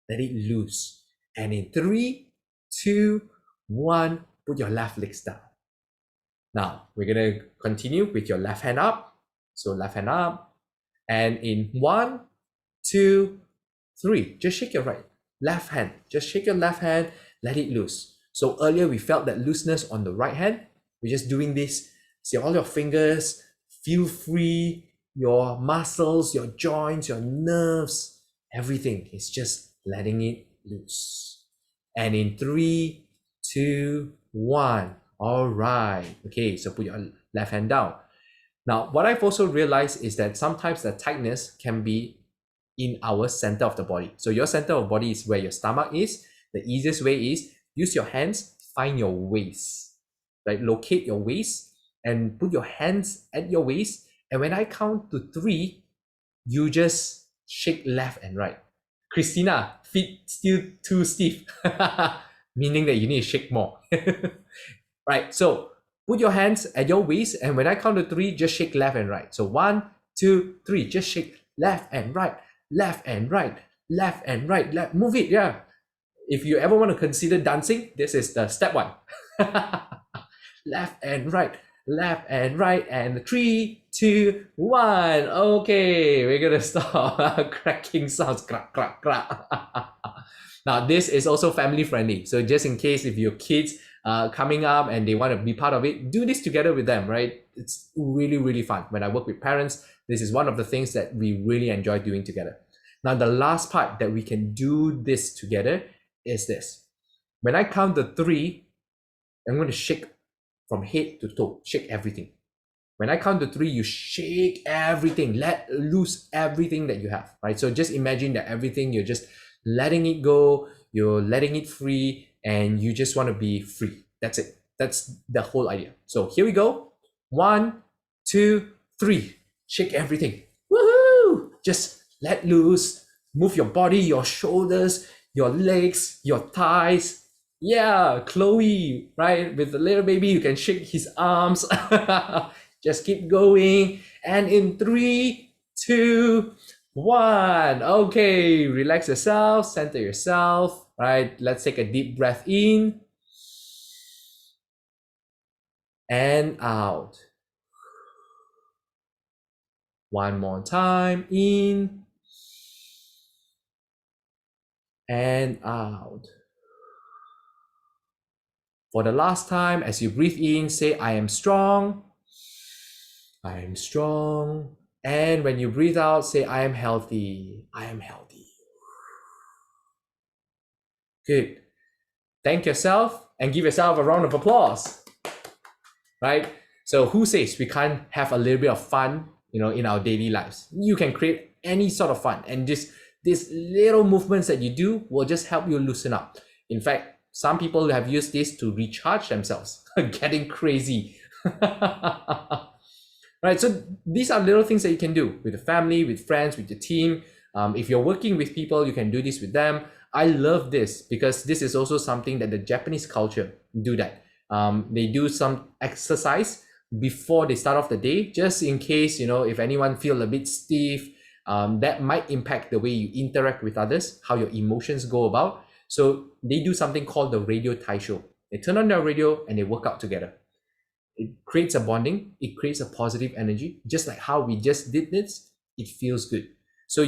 let it loose. And in 3, 2, 1, put your left legs down. Now we're gonna continue with your left hand up. So left hand up. And in 1, 2, 3, just shake your left hand. Just shake your left hand, let it loose. So earlier we felt that looseness on the right hand. We're just doing this. See all your fingers, feel free, your muscles, your joints, your nerves, everything is just letting it loose. And in 3, 2, 1. All right. Okay, so put your left hand down. Now, what I've also realized is that sometimes the tightness can be in our center of the body. So your center of body is where your stomach is. The easiest way is use your hands, find your waist, right? Locate your waist and put your hands at your waist. And when I count to 3, you just shake left and right. Christina, feet still too stiff, meaning that you need to shake more. Right, so put your hands at your waist, and when I count to 3, just shake left and right. So 1, 2, 3, just shake left and right, left and right, left and right. Move it, yeah. If you ever want to consider dancing, this is the step 1. Left and right, and 3, 2, 1. Okay, we're gonna stop. Cracking sounds, crack, crack, crack. Now, this is also family friendly. So just in case if your kids coming up and they want to be part of it, do this together with them, right? It's really, really fun. When I work with parents, this is one of the things that we really enjoy doing together. Now, the last part that we can do this together is this. When I count to 3, I'm going to shake from head to toe, shake everything. When I count to 3, you shake everything, let loose everything that you have, right? So just imagine that everything, you're just letting it go, you're letting it free, and you just want to be free. That's it. That's the whole idea. So here we go. 1, 2, 3. Shake everything. Woohoo! Just let loose. Move your body, your shoulders, your legs, your thighs. Yeah, Chloe, right? With the little baby, you can shake his arms. Just keep going. And in 3, 2, 1. Okay, relax yourself, center yourself. Right, let's take a deep breath in and out. One more time, in and out. For the last time, as you breathe in, say, I am strong. I am strong. And when you breathe out, say, I am healthy. I am healthy. Good. Thank yourself and give yourself a round of applause. Right? So who says we can't have a little bit of fun, in our daily lives? You can create any sort of fun, and these little movements that you do will just help you loosen up. In fact, some people have used this to recharge themselves, getting crazy. Right? So these are little things that you can do with the family, with friends, with your team. If you're working with people, you can do this with them. I love this because this is also something that the Japanese culture do that. They do some exercise before they start off the day, just in case, if anyone feel a bit stiff, that might impact the way you interact with others, how your emotions go about. So they do something called the radio tie show. They turn on their radio and they work out together. It creates a bonding. It creates a positive energy. Just like how we just did this, it feels good. So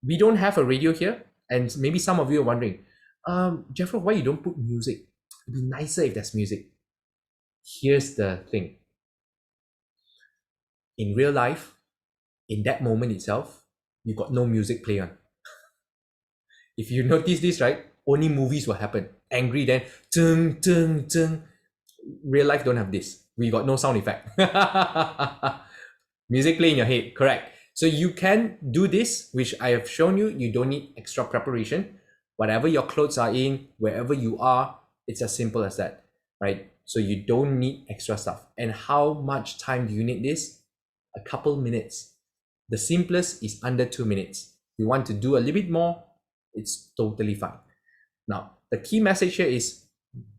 we don't have a radio here. And maybe some of you are wondering, Jeffro, why you don't put music? It'd be nicer if there's music. Here's the thing. In real life, in that moment itself, you got no music play on. If you notice this, right, only movies will happen. Angry, then, zung, zung, zung. Real life don't have this. We got no sound effect. Music play in your head, correct. So you can do this, which I have shown you. You don't need extra preparation. Whatever your clothes are in, wherever you are, it's as simple as that, right? So you don't need extra stuff. And how much time do you need this? A couple minutes. The simplest is under 2 minutes. You want to do a little bit more, it's totally fine. Now, the key message here is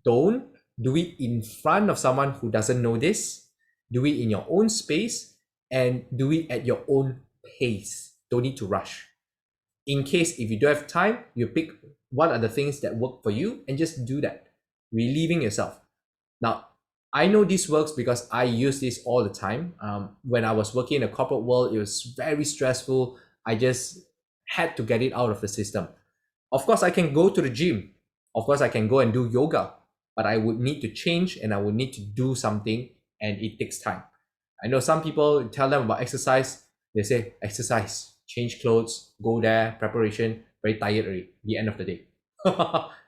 don't do it in front of someone who doesn't know this. Do it in your own space and do it at your own pace. Don't need to rush. In case if you don't have time, you pick what are the things that work for you and just do that, relieving yourself. Now, I know this works because I use this all the time. When I was working in the corporate world, it was very stressful. I just had to get it out of the system. Of course, I can go to the gym. Of course, I can go and do yoga, but I would need to change and I would need to do something, and it takes time. I know some people tell them about exercise. They say, exercise, change clothes, go there, preparation, very tired already, the end of the day.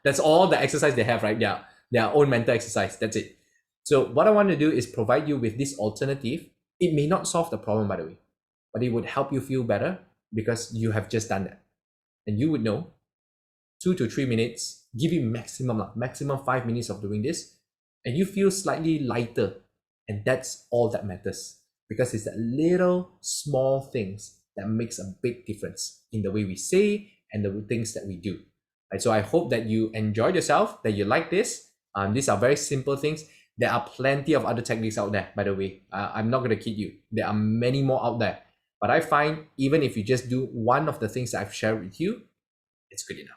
That's all the exercise they have, right? Their own mental exercise, that's it. So what I want to do is provide you with this alternative. It may not solve the problem, by the way, but it would help you feel better because you have just done that. And you would know 2 to 3 minutes, give you maximum 5 minutes of doing this, and you feel slightly lighter. And that's all that matters, because it's the little small things that makes a big difference in the way we say and the things that we do. Right? So I hope that you enjoyed yourself, that you like this. These are very simple things. There are plenty of other techniques out there, by the way. I'm not going to kid you. There are many more out there. But I find even if you just do one of the things that I've shared with you, it's good enough.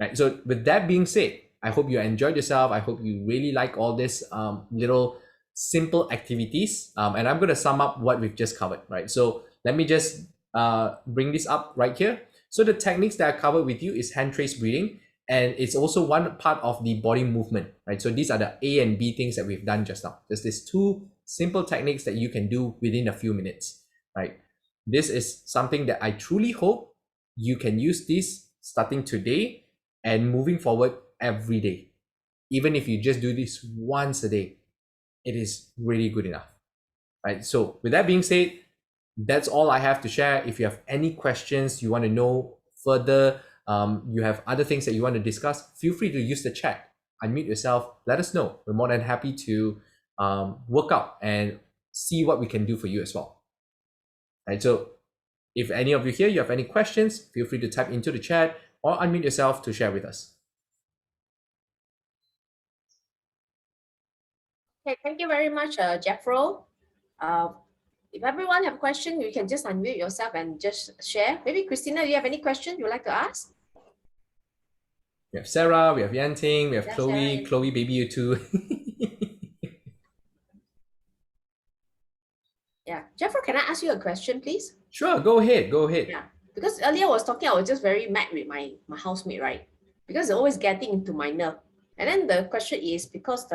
Right? So with that being said, I hope you enjoyed yourself. I hope you really like all this little simple activities. And I'm going to sum up what we've just covered, right? So let me just bring this up right here. So the techniques that I covered with you is hand trace breathing. And it's also one part of the body movement, right? So these are the A and B things that we've done just now. There's these 2 simple techniques that you can do within a few minutes, right? This is something that I truly hope you can use this starting today and moving forward every day. Even if you just do this once a day, it is really good enough, right? So with that being said, that's all I have to share. If you have any questions, you want to know further, you have other things that you want to discuss, feel free to use the chat, unmute yourself, let us know. We're more than happy to work out and see what we can do for you as well. Right, so if any of you here, you have any questions, feel free to type into the chat or unmute yourself to share with us. Okay, thank you very much, Jeffro. If everyone have a question, you can just unmute yourself and just share. Maybe Christina, do you have any question you'd like to ask? We have Sarah, we have Yanting, we have Chloe. Sarah. Chloe, baby, you too. Yeah, Jeffro, can I ask you a question, please? Sure, go ahead. Yeah, because earlier I was talking, I was just very mad with my housemate, right? Because they're always getting into my nerve. And then the question is because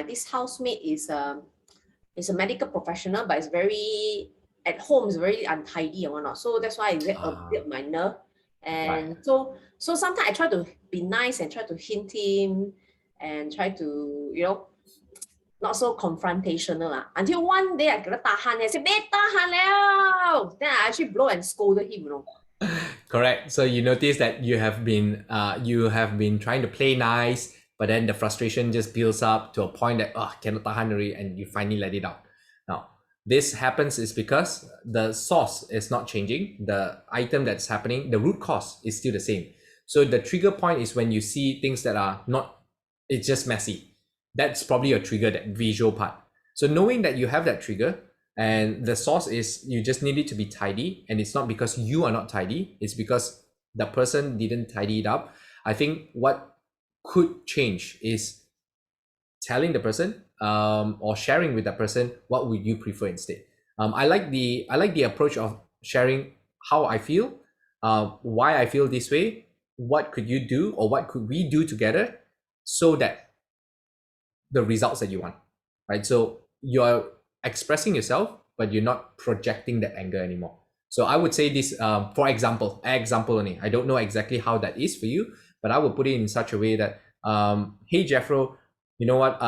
this housemate is a medical professional, but it's very at home, is very untidy and whatnot. So that's why I get a bit my nerve. And right. So sometimes I try to be nice and try to hint him and try to, not so confrontational. Until one day I get tahan, I say, tahan liao. Then I actually blow and scolded him, Correct. So you notice that you have been trying to play nice, but then the frustration just builds up to a point that cannot tahan already, and you finally let it out. Now, this happens is because the source is not changing. The item that's happening, the root cause is still the same. So the trigger point is when you see things that are not, it's just messy. That's probably a trigger, that visual part. So knowing that you have that trigger and the source is you just need it to be tidy, and it's not because you are not tidy, it's because the person didn't tidy it up. I think what could change is telling the person or sharing with that person what would you prefer instead. I like the approach of sharing how I feel, why I feel this way, what could you do or what could we do together so that the results that you want, right? So you're expressing yourself, but you're not projecting that anger anymore. So I would say this, for example only. I don't know exactly how that is for you, but I would put it in such a way that, hey Jeffro, you know what?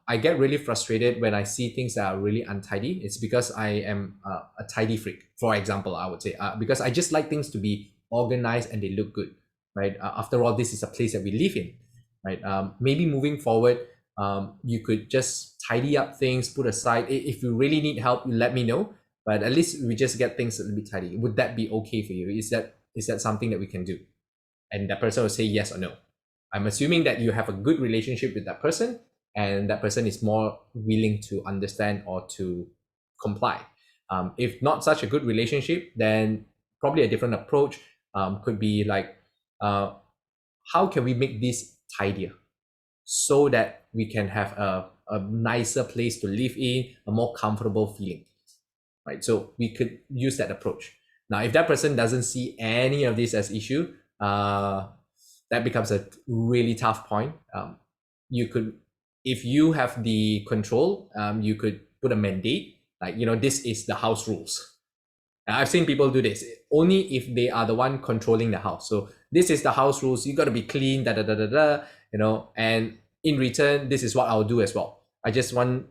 I get really frustrated when I see things that are really untidy. It's because I am a tidy freak, for example, I would say, because I just like things to be organized and they look good, right? After all, this is a place that we live in, right? Maybe moving forward, you could just tidy up things, put aside. If you really need help, you let me know. But at least we just get things a little bit tidy. Would that be okay for you? Is that something that we can do? And that person will say yes or no. I'm assuming that you have a good relationship with that person, and that person is more willing to understand or to comply. If not such a good relationship, then probably a different approach could be like, how can we make this tidier so that we can have a nicer place to live in, a more comfortable feeling, right? So we could use that approach. Now, if that person doesn't see any of this as issue, that becomes a really tough point. You could, if you have the control, you could put a mandate, like, this is the house rules. I've seen people do this only if they are the one controlling the house. So this is the house rules. You got to be clean, da da da da da. And in return, this is what I'll do as well. I just want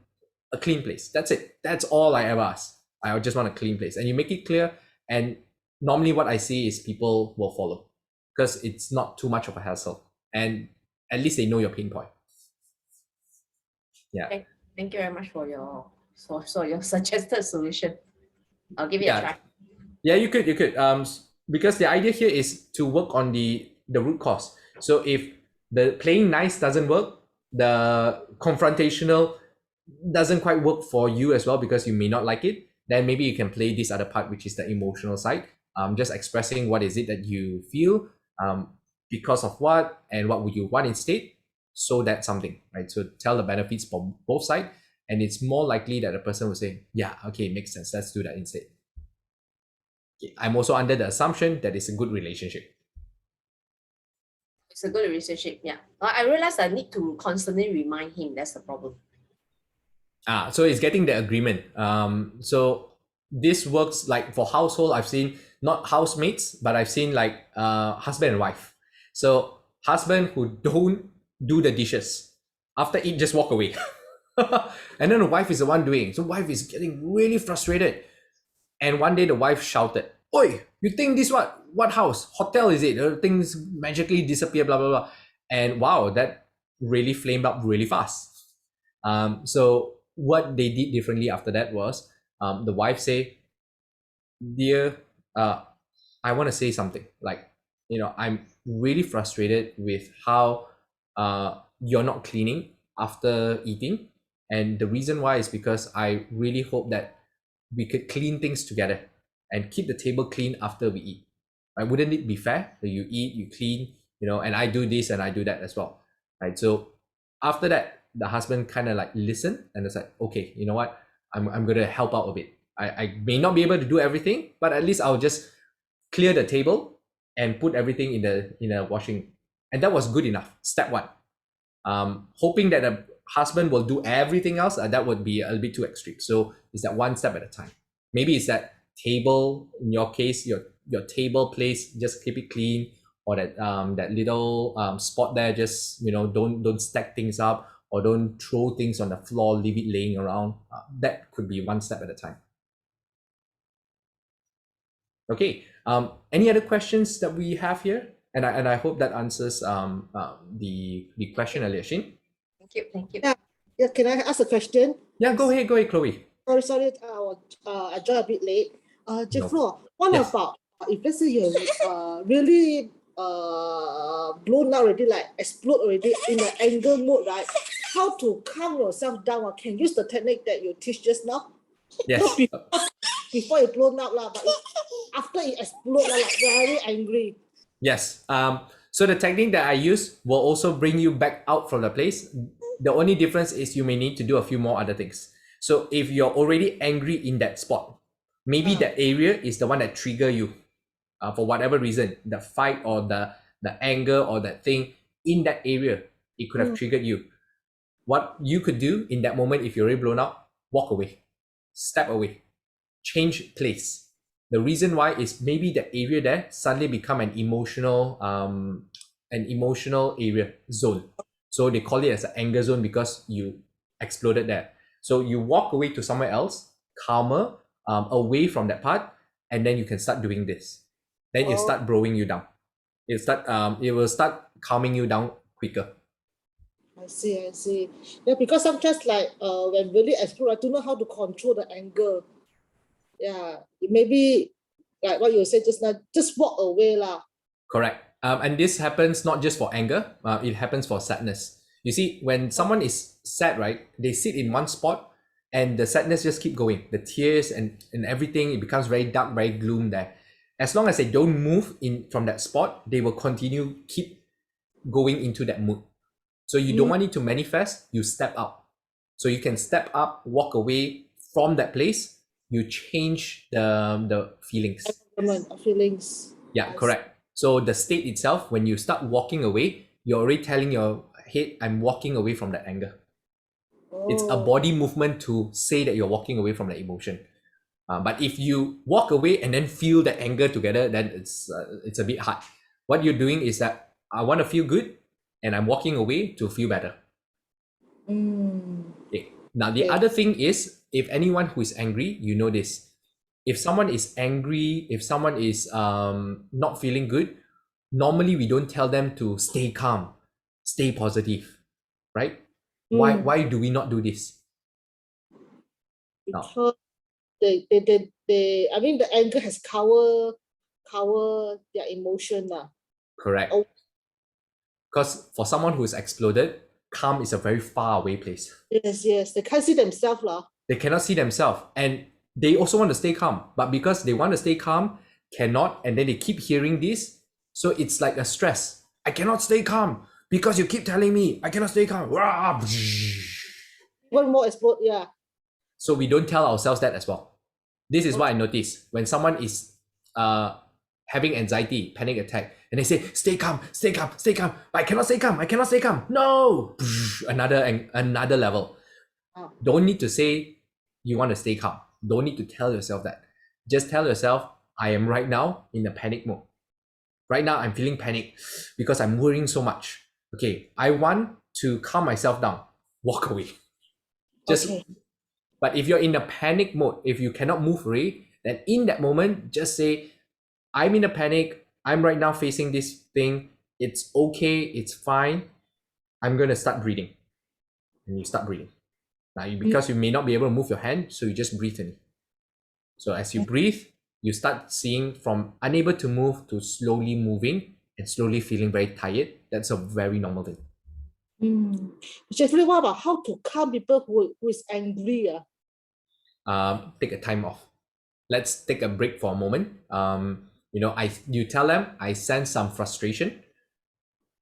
a clean place. That's it. That's all I ever ask. I just want a clean place, and you make it clear. And normally, what I see is people will follow because it's not too much of a hassle, and at least they know your pain point. Yeah. Thank you very much for your your suggested solution. I'll give it a try. Yeah, you could. Because the idea here is to work on the root cause. So if the playing nice doesn't work, the confrontational doesn't quite work for you as well because you may not like it, then maybe you can play this other part, which is the emotional side. Just expressing what is it that you feel, because of what, and what would you want instead. So that's something, right? So tell the benefits for both sides, and it's more likely that the person will say, yeah, okay, makes sense. Let's do that instead. I'm also under the assumption that it's a good relationship. It's a good relationship, yeah. I realized I need to constantly remind him. That's the problem. So it's getting the agreement. So this works like for household. I've seen not housemates, but I've seen like husband and wife. So husband who don't do the dishes after eat, just walk away. And then the wife is the one doing. So wife is getting really frustrated. And one day the wife shouted, "Oi, you think this what house? Hotel is it? Things magically disappear, blah, blah, blah." And wow, that really flamed up really fast. So what they did differently after that was, the wife say, "Dear, I want to say something. Like, I'm really frustrated with how you're not cleaning after eating. And the reason why is because I really hope that we could clean things together and keep the table clean after we eat. Right? Wouldn't it be fair that you eat, you clean, and I do this and I do that as well, right? So after that, the husband kind of like listened and it's like, okay, you know what? I'm going to help out a bit. I may not be able to do everything, but at least I'll just clear the table and put everything in the washing. And that was good enough. Step one. Hoping that the husband will do everything else, that would be a little bit too extreme. So it's that one step at a time. Maybe it's that table, in your case, your table place, just keep it clean, or that little spot there, just don't stack things up or don't throw things on the floor, leave it laying around. That could be one step at a time. Okay. Any other questions that we have here? And I hope that answers the question earlier, Shin. Thank you. Yeah. Can I ask a question? Yeah, go ahead, Chloe. Sorry. I joined a bit late. Jeffro, what about if let's say you really blown out already, like explode already in the anger mode, right? How to calm yourself down? Can use the technique that you teach just now? Yes. Before it blown out, but after it explode, like very angry. Yes. So the technique that I use will also bring you back out from the place. The only difference is you may need to do a few more other things. So if you're already angry in that spot, maybe that area is the one that trigger you for whatever reason, the fight or the anger or that thing in that area, it could have triggered you. What you could do in that moment, if you're already blown out, walk away, step away, change place. The reason why is maybe that area there suddenly become an emotional area zone. So they call it as an anger zone because you exploded there. So you walk away to somewhere else, calmer, away from that part, and then you can start doing this. Then it start blowing you down. It will start calming you down quicker. I see. Yeah, because sometimes like when really explode, I don't know how to control the anger. Yeah, maybe like what you said just now, just walk away lah. Correct. And this happens not just for anger, it happens for sadness. You see, when someone is sad, right, they sit in one spot and the sadness just keep going. The tears and everything, it becomes very dark, very gloom there. As long as they don't move in from that spot, they will continue, keep going into that mood. So you don't want it to manifest, you step up. So you can step up, walk away from that place, you change the feelings. Feelings. Yeah, correct. So the state itself, when you start walking away, you're already telling your head, I'm walking away from that anger. It's a body movement to say that you're walking away from the emotion. But if you walk away and then feel the anger together, then it's a bit hard. What you're doing is that I want to feel good and I'm walking away to feel better. Okay. Now, the other thing is, if anyone who is angry, you know this. If someone is angry, if someone is not feeling good, normally we don't tell them to stay calm, stay positive, right? Why do we not do this? Because they I mean the anger has cover their emotion lah. Correct. Because for someone who is exploded, calm is a very far away place. Yes, they can't see themselves lah. They cannot see themselves, and they also want to stay calm, but because they want to stay calm, cannot, and then they keep hearing this, so it's like a stress. I cannot stay calm because you keep telling me I cannot stay calm. One more explode, yeah. So we don't tell ourselves that as well. This is what I notice when someone is having anxiety, panic attack, and they say, stay calm, but I cannot stay calm. No, another level. Don't need to say you want to stay calm. Don't need to tell yourself that. Just tell yourself, I am right now in a panic mode. Right now, I'm feeling panic because I'm worrying so much. Okay, I want to calm myself down. Walk away. But if you're in a panic mode, if you cannot move away, then in that moment, just say, I'm in a panic. I'm right now facing this thing. It's okay. It's fine. I'm going to start breathing. And you start breathing. Now, because you may not be able to move your hand, so you just breathe in. So as you breathe, you start seeing from unable to move to slowly moving and slowly feeling very tired. That's a very normal thing. Jeffrey, what about how to calm people who is angry? Take a time off. Let's take a break for a moment. You tell them, I sense some frustration.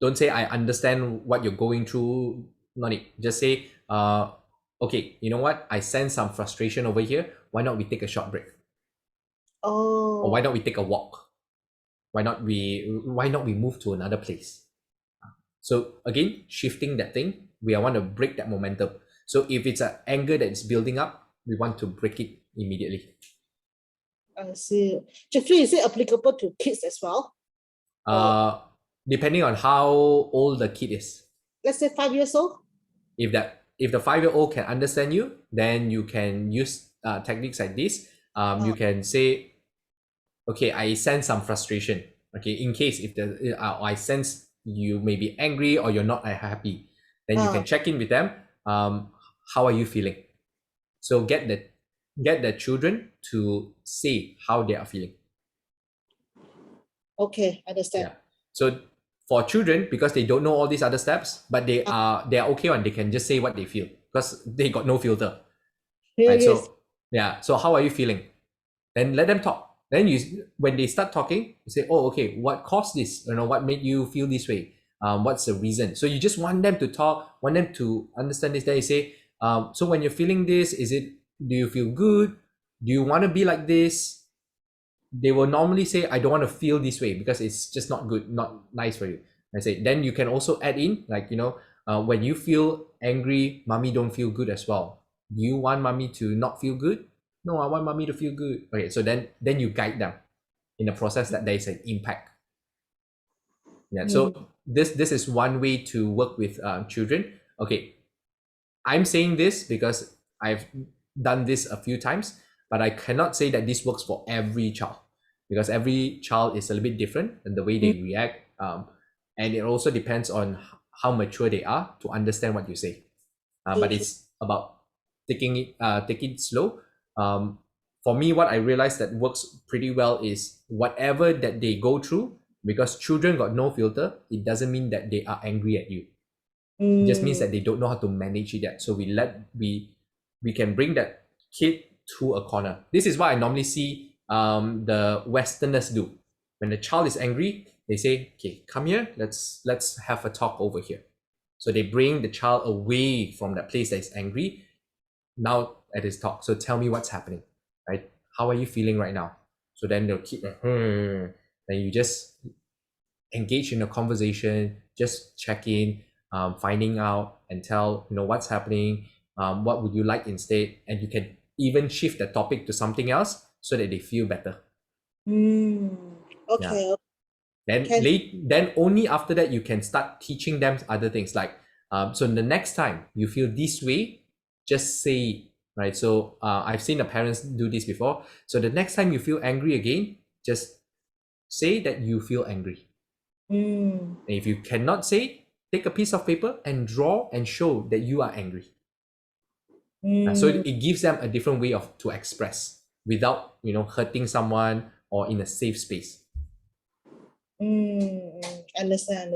Don't say I understand what you're going through. Not it. Just say, okay, you know what? I sense some frustration over here. Why not we take a short break? Or why not we take a walk? Why not we move to another place? So again, shifting that thing, we want to break that momentum. So if it's an anger that is building up, we want to break it immediately. I see. Jeffrey, is it applicable to kids as well? Depending on how old the kid is. Let's say 5 years old. If the 5-year-old can understand you, then you can use techniques like this. You can say, okay, I sense some frustration. Okay, in case if I sense you may be angry or you're not happy, then you can check in with them. How are you feeling? So get the children to say how they are feeling. Okay, understand. Yeah. So for children, because they don't know all these other steps, but they are okay and they can just say what they feel because they got no filter. Right? So how are you feeling? Then let them talk. Then when they start talking, you say, oh, okay, what caused this? What made you feel this way? What's the reason? So you just want them to talk, want them to understand this. Then you say, so when you're feeling this, do you feel good? Do you want to be like this? They will normally say, I don't want to feel this way because it's just not good, not nice for you. I say, then you can also add in, like, when you feel angry, mommy don't feel good as well. Do you want mommy to not feel good? No, I want mommy to feel good. Okay, so then you guide them in the process that there is an impact. Yeah, so this is one way to work with children. Okay, I'm saying this because I've done this a few times, but I cannot say that this works for every child because every child is a little bit different in the way they react. And it also depends on how mature they are to understand what you say. But it's about taking it slow. For me, what I realized that works pretty well is whatever that they go through, because children got no filter, it doesn't mean that they are angry at you. It just means that they don't know how to manage it yet. So we can bring that kid to a corner. This is what I normally see the Westerners do. When the child is angry, they say, okay, come here, let's have a talk over here. So they bring the child away from that place that is angry. Now at his talk. So tell me what's happening, right? How are you feeling right now? So then they'll keep then you just engage in a conversation, just check in, finding out and tell what's happening, what would you like instead, and you can even shift the topic to something else so that they feel better. Okay. Then only after that you can start teaching them other things like so the next time you feel this way, just say it, right? So I've seen the parents do this before. So the next time you feel angry again, just say that you feel angry. And if you cannot say it, take a piece of paper and draw and show that you are angry. So it gives them a different way to express without hurting someone or in a safe space. Understand.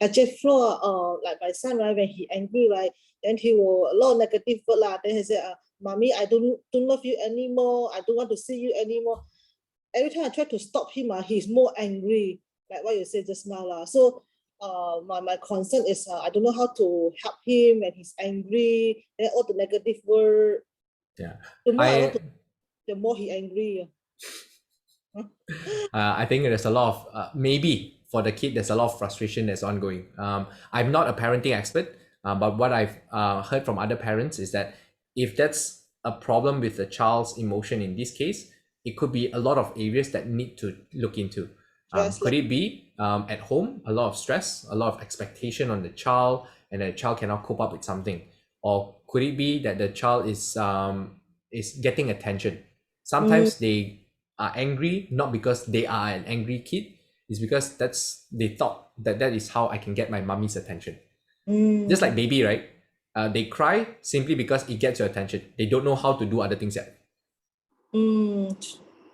Like Jeffro, like my son, right, when he angry, right, then he will a lot of negative word lah. Then he say, "Mommy, I don't love you anymore. I don't want to see you anymore." Every time I try to stop him, he's more angry, like what you said just now lah. So, my concern is I don't know how to help him when he's angry. Then all the negative word. Yeah. The more I want to, the more he angry. I think there's a lot of maybe for the kid there's a lot of frustration that's ongoing. I'm not a parenting expert, but what I've heard from other parents is that if that's a problem with the child's emotion in this case, it could be a lot of areas that need to look into. Could it be at home, a lot of stress, a lot of expectation on the child, and the child cannot cope up with something? Or could it be that the child is getting attention? Sometimes they are angry not because they are an angry kid, it's because they thought that is how I can get my mommy's attention. Just like baby, right? They cry simply because it gets your attention. They don't know how to do other things yet.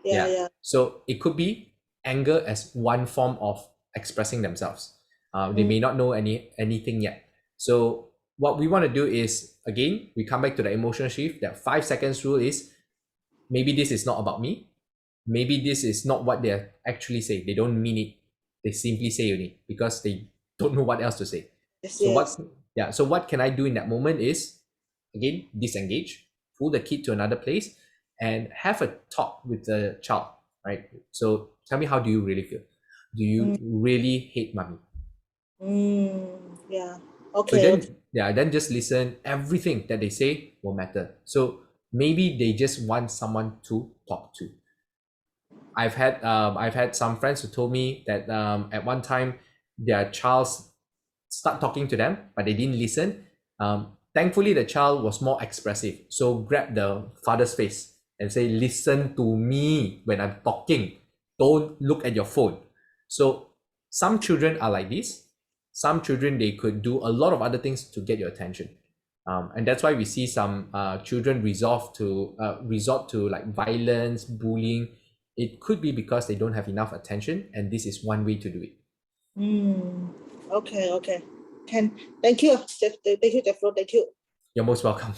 Yeah. So it could be anger as one form of expressing themselves. They may not know anything yet. So what we want to do is, again, we come back to the emotional shift. That 5 seconds rule is, maybe this is not about me. Maybe this is not what they actually say. They don't mean it. They simply say it because they don't know what else to say. So what can I do in that moment is, again, disengage, pull the kid to another place and have a talk with the child, right? So tell me, how do you really feel? Do you really hate mommy? Yeah. Okay. So then just listen. Everything that they say will matter. So maybe they just want someone to talk to. I've had some friends who told me that at one time their child start talking to them, but they didn't listen. Thankfully, the child was more expressive. So grab the father's face and say, listen to me when I'm talking. Don't look at your phone. So some children are like this. Some children, they could do a lot of other things to get your attention. And that's why we see some children resort to like violence, bullying. It could be because they don't have enough attention, and this is one way to do it. Okay. Thank you. Thank you, Jeffro. Thank you. You're most welcome.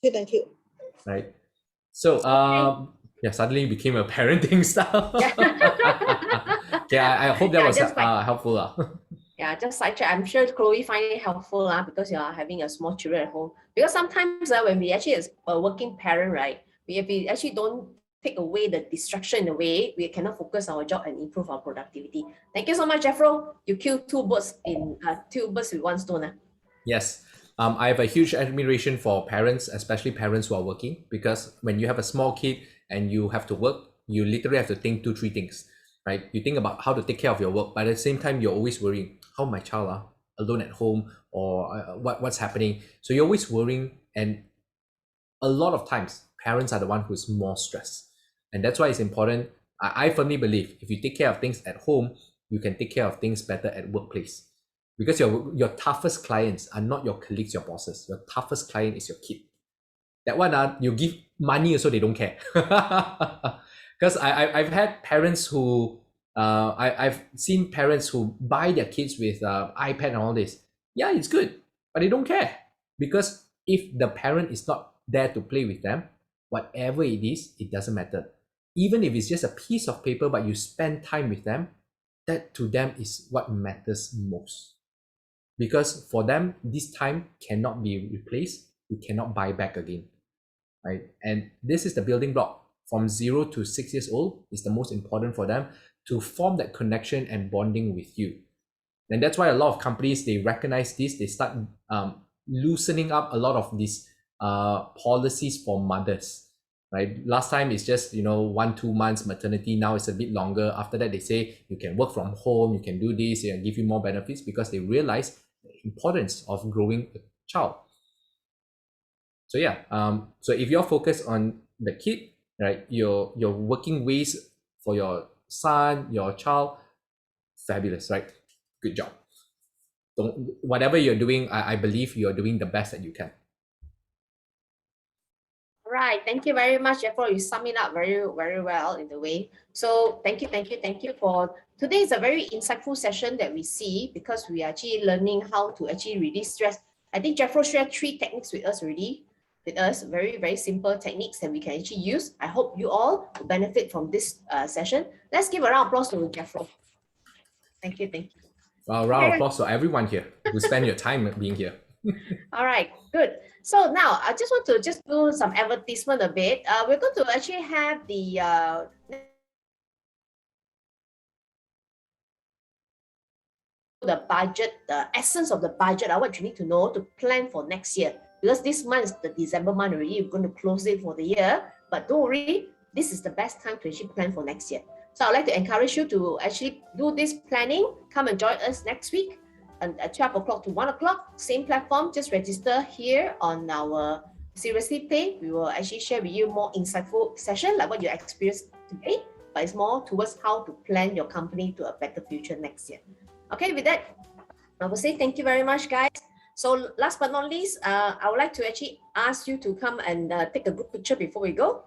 Thank you. Right. So Yeah, suddenly became a parenting style. Yeah. Okay, I hope that Yeah, was just helpful. Yeah, just sidetrack. I'm sure Chloe find it helpful because you are having a small children at home. Because sometimes when we actually as a working parent, right, we actually don't take away the distraction in the way, we cannot focus our job and improve our productivity. Thank you so much, Jeffro. You killed two birds with one stone. Yes. I have a huge admiration for parents, especially parents who are working, because when you have a small kid and you have to work, you literally have to think two, three things, right? You think about how to take care of your work, but at the same time, you're always worrying how my child are alone at home or what's happening. So you're always worrying, and a lot of times parents are the one who's more stressed, and that's why it's important. I firmly believe if you take care of things at home, you can take care of things better at workplace, because your toughest clients are not your colleagues, your bosses. Your toughest client is your kid. That one, you give money also they don't care. Because I've had parents who I've seen parents who buy their kids with iPad and all this. Yeah, it's good, but they don't care, because if the parent is not there to play with them, whatever it is, it doesn't matter. Even if it's just a piece of paper, but you spend time with them, that to them is what matters most. Because for them, this time cannot be replaced. You cannot buy back again, right? And this is the building block. From 0 to 6 years old is the most important for them to form that connection and bonding with you. And that's why a lot of companies, they recognize this. They start loosening up a lot of these policies for mothers, right? Last time it's just 1-2 months maternity. Now it's a bit longer. After that, they say you can work from home, you can do this, and give you more benefits, because they realize the importance of growing a child. So yeah, so if you're focused on the kid, right, your working ways for your son, your child, fabulous, right? Good job. Don't, whatever you're doing, I believe you're doing the best that you can. Right. Thank you very much, Jeffro. You sum it up very, very well in the way. So thank you for today is a very insightful session that we see, because we are actually learning how to actually release stress. I think Jeffro shared 3 techniques with us already. With us, very, very simple techniques that we can actually use. I hope you all will benefit from this session. Let's give a round of applause to Jeffro. Thank you. Round of applause to everyone here who spend your time being here. All right, good. So now I just want to do some advertisement a bit. We're going to actually have the budget, the essence of the budget, what you need to know to plan for next year. Because this month is the December month already, you're going to close it for the year. But don't worry, this is the best time to actually plan for next year. So I'd like to encourage you to actually do this planning. Come and join us next week at 12 o'clock to 1 o'clock. Same platform, just register here on our Seriously Play. We will actually share with you more insightful session like what you experienced today, but it's more towards how to plan your company to a better future next year. Okay, with that, I will say thank you very much, guys. So last but not least, I would like to actually ask you to come and take a group picture before we go.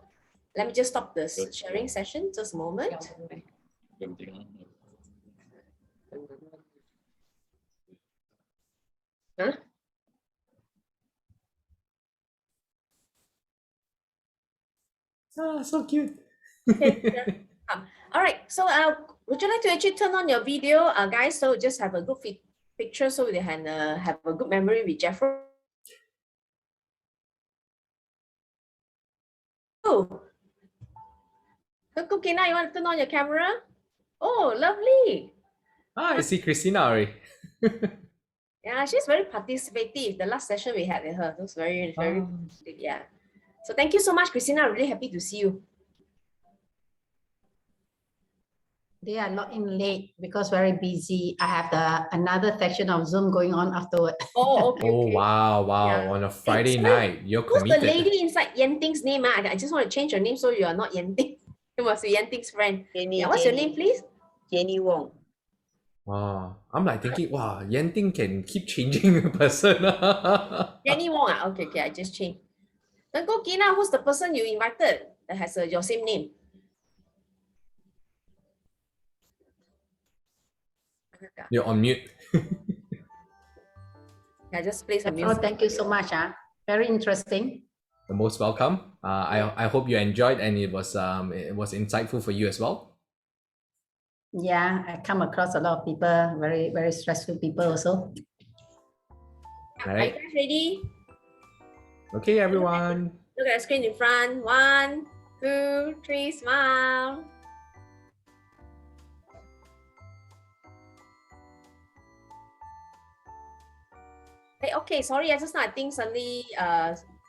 Let me just stop this sharing session just a moment. Huh? So cute. Okay, all right, so would you like to actually turn on your video, guys, so just have a good picture so we can have a good memory with Jeffro. Oh, Kukina, you want to turn on your camera? Oh, lovely. I see Christina already. Yeah, she's very participative. The last session we had with her, it was very, very, yeah. So thank you so much, Christina. I'm really happy to see you. They are not in late because very busy. I have another session of Zoom going on afterward. Oh, okay. Oh, okay. wow. Yeah. On a Friday Hey, night, you're Who's committed. the lady inside Yenting's name? I just want to change your name so you are not Yenting. You must be Yenting's friend. Jenny, Yeah, what's your name, please? Jenny Wong. Wow. I'm like thinking, wow, Yanting can keep changing a person. Jenny Wong. Okay, I just changed. Then go Kina, who's the person you invited that has your same name? You're on mute. Yeah, just play some Oh, music. thank you so much. Very interesting. you're most welcome. I hope you enjoyed and it was insightful for you as well. Yeah, I come across a lot of people, very, very stressful people also. Are you Right. guys ready? Okay, everyone. Look at the screen in front. 1, 2, 3, smile. Hey, okay, sorry, I just now I think suddenly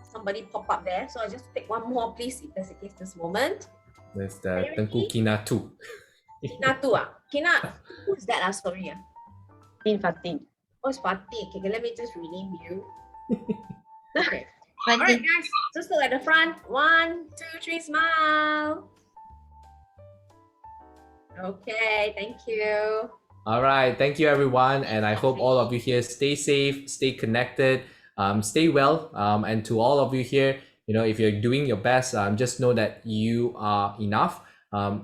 somebody pop up there. So I just take one more, please, if that's the case this moment. There's Are the you Tengku ready? Kina 2. Kina tu ah. Kina, who's that? Sorry. Fatin. Oh, it's Fatih. Okay, let me just rename you. Okay. Fatin. All right, guys, just look at the front. 1, 2, 3, smile. Okay, thank you. All right. Thank you, everyone. And I hope all of you here stay safe, stay connected, stay well. And to all of you here, if you're doing your best, just know that you are enough.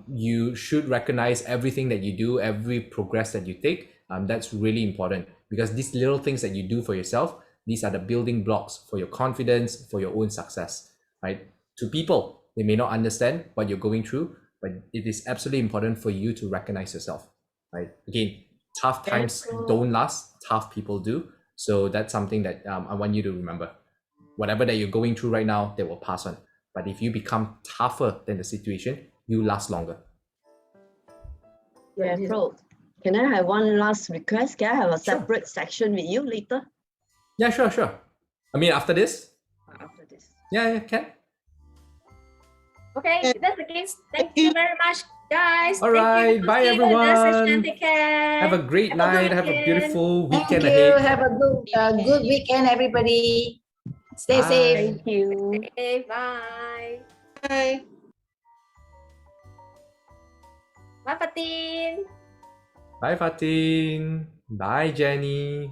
You should recognize everything that you do, every progress that you take. That's really important because these little things that you do for yourself, these are the building blocks for your confidence, for your own success, right? To people, they may not understand what you're going through, but it is absolutely important for you to recognize yourself. Right. Again, tough times don't last. Tough people do. So that's something that I want you to remember. Whatever that you're going through right now, they will pass on. But if you become tougher than the situation, you last longer. Jeffro, can I have one last request? Can I have a Sure. separate section with you later Yeah, sure. I mean, after this. after this? Yeah, can. Okay, if that's the case, thank you very much, guys. All right, bye, See you in the next session. everyone. Take care. Have a great Have a good night. Have a weekend. beautiful Thank weekend you. ahead. Have a good weekend, everybody. Stay Bye. safe. Thank you. Okay, bye. Bye. Bye, Fatin. Bye, Fatin. Bye, Jenny.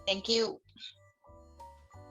Thank you.